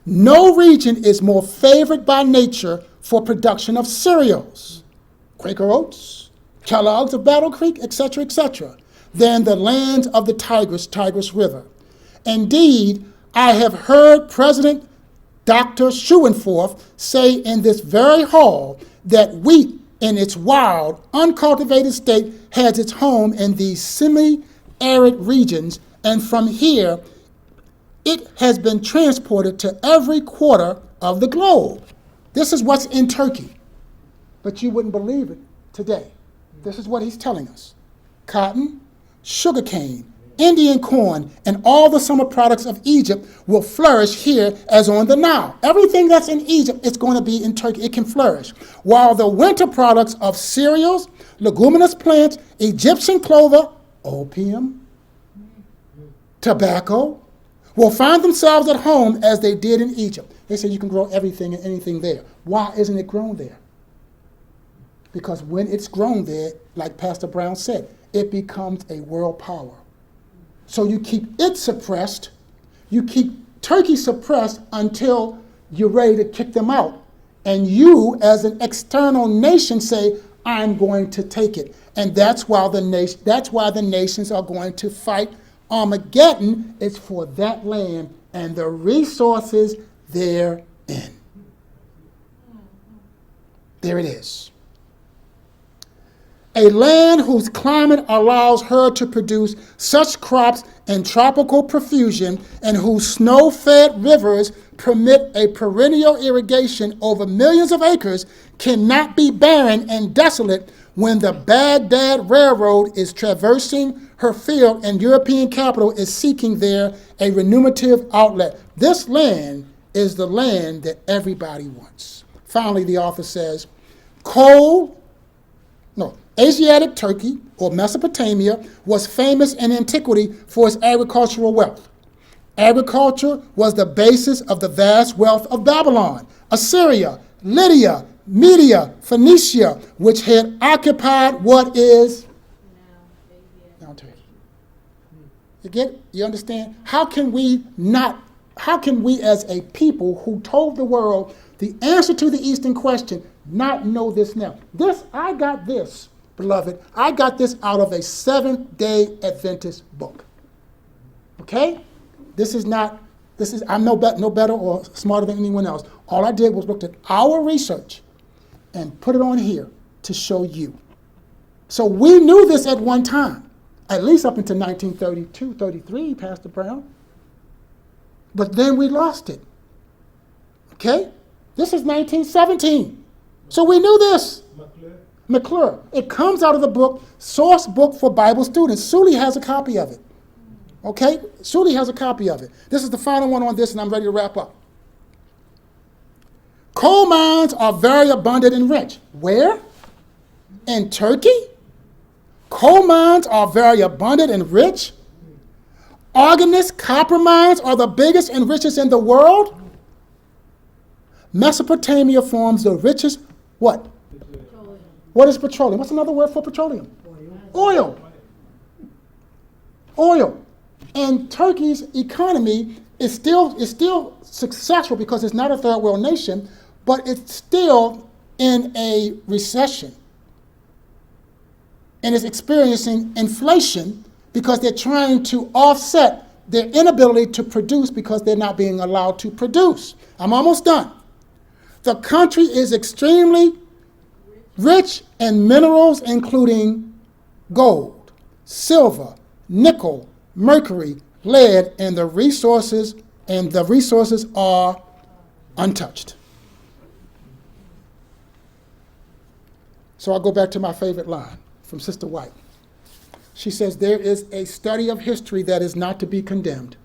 no region is more favored by nature for production of cereals, Quaker Oats, Kellogg's of Battle Creek, etc., than the lands of the Tigris River. Indeed, I have heard President Dr. Schuenforth say in this very hall that wheat in its wild, uncultivated state has its home in these semi-arid regions, and from here it has been transported to every quarter of the globe. This is what's in Turkey, but you wouldn't believe it today. This is what he's telling us. Cotton, sugarcane, Indian corn, and all the summer products of Egypt will flourish here as on the Nile. Everything that's in Egypt is going to be in Turkey. It can flourish. While the winter products of cereals, leguminous plants, Egyptian clover, opium, tobacco, will find themselves at home as they did in Egypt. They said you can grow everything and anything there. Why isn't it grown there? Because when it's grown there, like Pastor Brown said, it becomes a world power. So you keep it suppressed, you keep Turkey suppressed until you're ready to kick them out. And you, as an external nation, say, I'm going to take it. And that's why the nations are going to fight Armageddon. It's for that land and the resources therein. There it is. A land whose climate allows her to produce such crops in tropical profusion and whose snow-fed rivers permit a perennial irrigation over millions of acres cannot be barren and desolate when the Baghdad Railroad is traversing her field and European capital is seeking there a remunerative outlet. This land is the land that everybody wants. Finally, the author says, Asiatic Turkey, or Mesopotamia, was famous in antiquity for its agricultural wealth. Agriculture was the basis of the vast wealth of Babylon, Assyria, Lydia, Media, Phoenicia, which had occupied what is now Turkey. You get it? You understand? How can we as a people who told the world the answer to the Eastern question not know this now? I got this, beloved. I got this out of a Seventh-day Adventist book. Okay? I'm no better or smarter than anyone else. All I did was looked at our research and put it on here to show you. So we knew this at one time, at least up until 1932, 33, Pastor Brown. But then we lost it. Okay? This is 1917. So we knew this. McClure. It comes out of the book, Source Book for Bible Students. Sully has a copy of it. Okay? Sully has a copy of it. This is the final one on this, and I'm ready to wrap up. Coal mines are very abundant and rich. Where? In Turkey? Coal mines are very abundant and rich. Organist copper mines are the biggest and richest in the world. Mesopotamia forms the richest, what? Petroleum. What is petroleum? What's another word for petroleum? Oil. Oil. And Turkey's economy is still successful because it's not a third world nation, but it's still in a recession. And is experiencing inflation because they're trying to offset their inability to produce because they're not being allowed to produce. I'm almost done. The country is extremely rich in minerals, including gold, silver, nickel, mercury, lead, and the resources are untouched. So I'll go back to my favorite line from Sister White. She says, there is a study of history that is not to be condemned.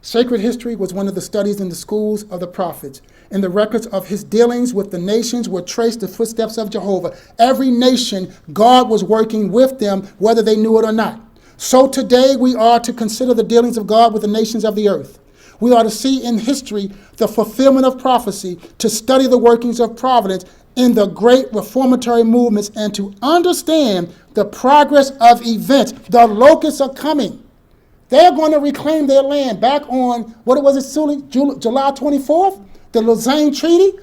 Sacred history was one of the studies in the schools of the prophets. In the records of his dealings with the nations were traced the footsteps of Jehovah. Every nation, God was working with them, whether they knew it or not. So today we are to consider the dealings of God with the nations of the earth. We are to see in history the fulfillment of prophecy, to study the workings of providence in the great reformatory movements, and to understand the progress of events. The locusts are coming. They're going to reclaim their land back on, what was it, July 24th? The Lausanne Treaty.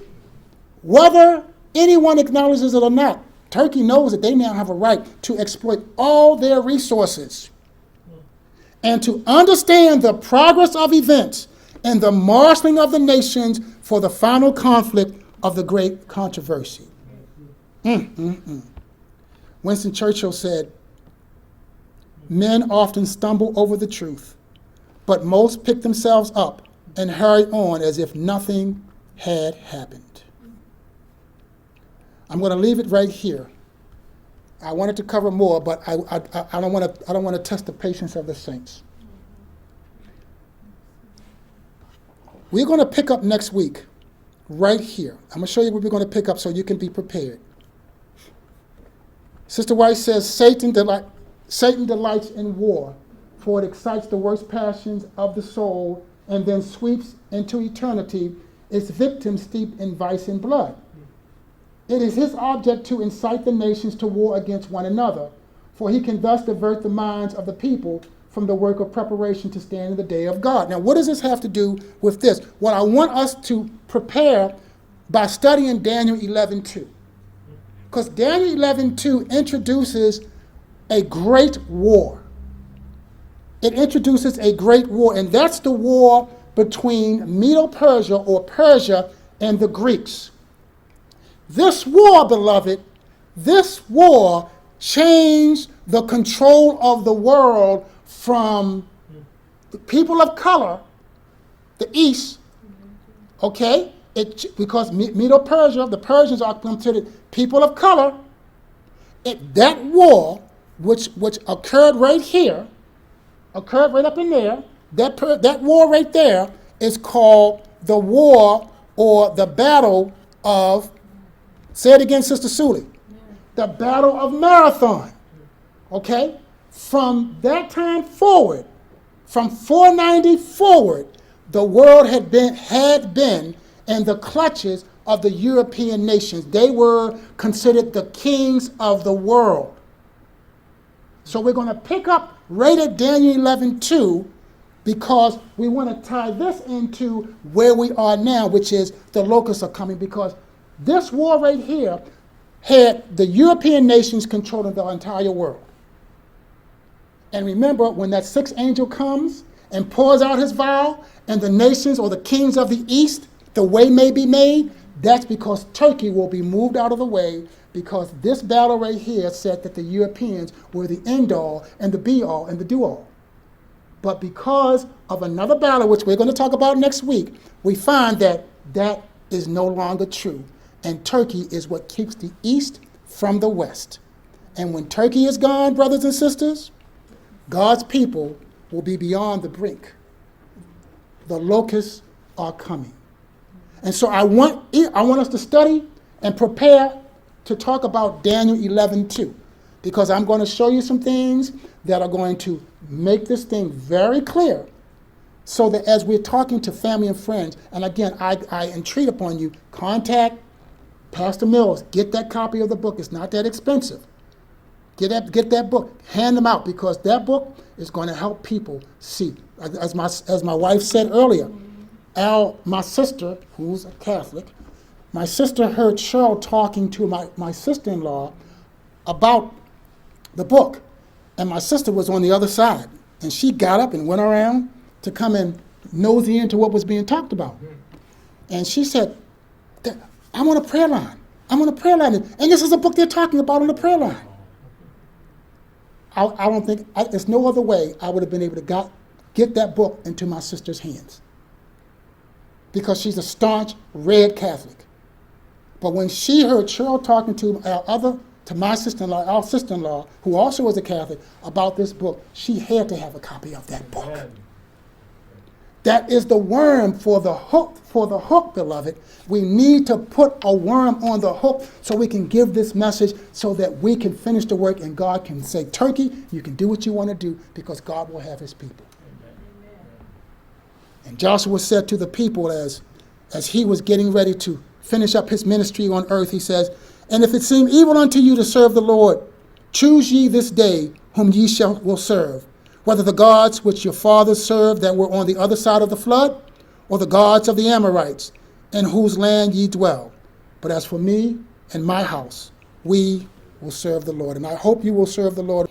Whether anyone acknowledges it or not, Turkey knows that they now have a right to exploit all their resources and to understand the progress of events and the marshaling of the nations for the final conflict of the great controversy. Winston Churchill said, men often stumble over the truth, but most pick themselves up and hurry on as if nothing had happened. I'm going to leave it right here. I wanted to cover more, but I don't want to test the patience of the saints. We're going to pick up next week, right here. I'm going to show you what we're going to pick up so you can be prepared. Sister White says, Satan delights in war, for it excites the worst passions of the soul and then sweeps into eternity its victims steeped in vice and blood. It is his object to incite the nations to war against one another, for he can thus divert the minds of the people from the work of preparation to stand in the day of God. Now, what does this have to do with this? Well, I want us to prepare by studying Daniel 11:2. Because Daniel 11:2 introduces a great war. It introduces a great war, and that's the war between Medo-Persia, or Persia, and the Greeks. This war, beloved, this war changed the control of the world from the people of color, the East, okay? Because Medo-Persia, the Persians are considered people of color. That war, which occurred right here, occurred right up in there, that war right there is called the war or the battle of, say it again, Sister Sully, the Battle of Marathon, okay? From that time forward, from 490 forward, the world had been in the clutches of the European nations. They were considered the kings of the world. So we're going to pick up right at Daniel 11:2 because we want to tie this into where we are now, which is the locusts are coming, because this war right here had the European nations controlling the entire world. And remember, when that sixth angel comes and pours out his vial, and the nations or the kings of the east, the way may be made, that's because Turkey will be moved out of the way, because this battle right here said that the Europeans were the end all and the be all and the do all. But because of another battle, which we're going to talk about next week, we find that is no longer true. And Turkey is what keeps the East from the West. And when Turkey is gone, brothers and sisters, God's people will be beyond the brink. The locusts are coming. And so I want us to study and prepare to talk about Daniel 11:2, because I'm going to show you some things that are going to make this thing very clear, so that as we're talking to family and friends, and again, I entreat upon you, contact Pastor Mills, get that copy of the book. It's not that expensive. Get that book, hand them out, because that book is going to help people see. As my wife said earlier, my sister, who's a Catholic, my sister heard Cheryl talking to my sister-in-law about the book, and my sister was on the other side, and she got up and went around to come and nosy into what was being talked about. And she said, I'm on a prayer line. I'm on a prayer line, and this is a book they're talking about on the prayer line. I don't think, there's no other way I would have been able to get that book into my sister's hands, because she's a staunch red Catholic. But when she heard Cheryl talking to my sister-in-law, our sister-in-law, who also was a Catholic, about this book, she had to have a copy of that book. Amen. That is the worm for the hook, beloved. We need to put a worm on the hook so we can give this message, so that we can finish the work and God can say, Turkey, you can do what you want to do, because God will have his people. Amen. And Joshua said to the people as he was getting ready to finish up his ministry on earth, he says, and if it seem evil unto you to serve the Lord, choose ye this day whom ye will serve, whether the gods which your fathers served that were on the other side of the flood, or the gods of the Amorites, in whose land ye dwell. But as for me and my house, we will serve the Lord. And I hope you will serve the Lord.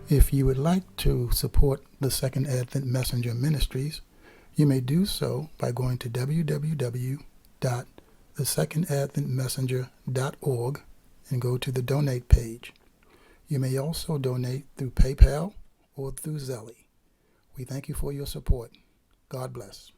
If you would like to support the Second Advent Messenger Ministries, you may do so by going to www.thesecondadventmessenger.org and go to the donate page. You may also donate through PayPal or through Zelle. We thank you for your support. God bless.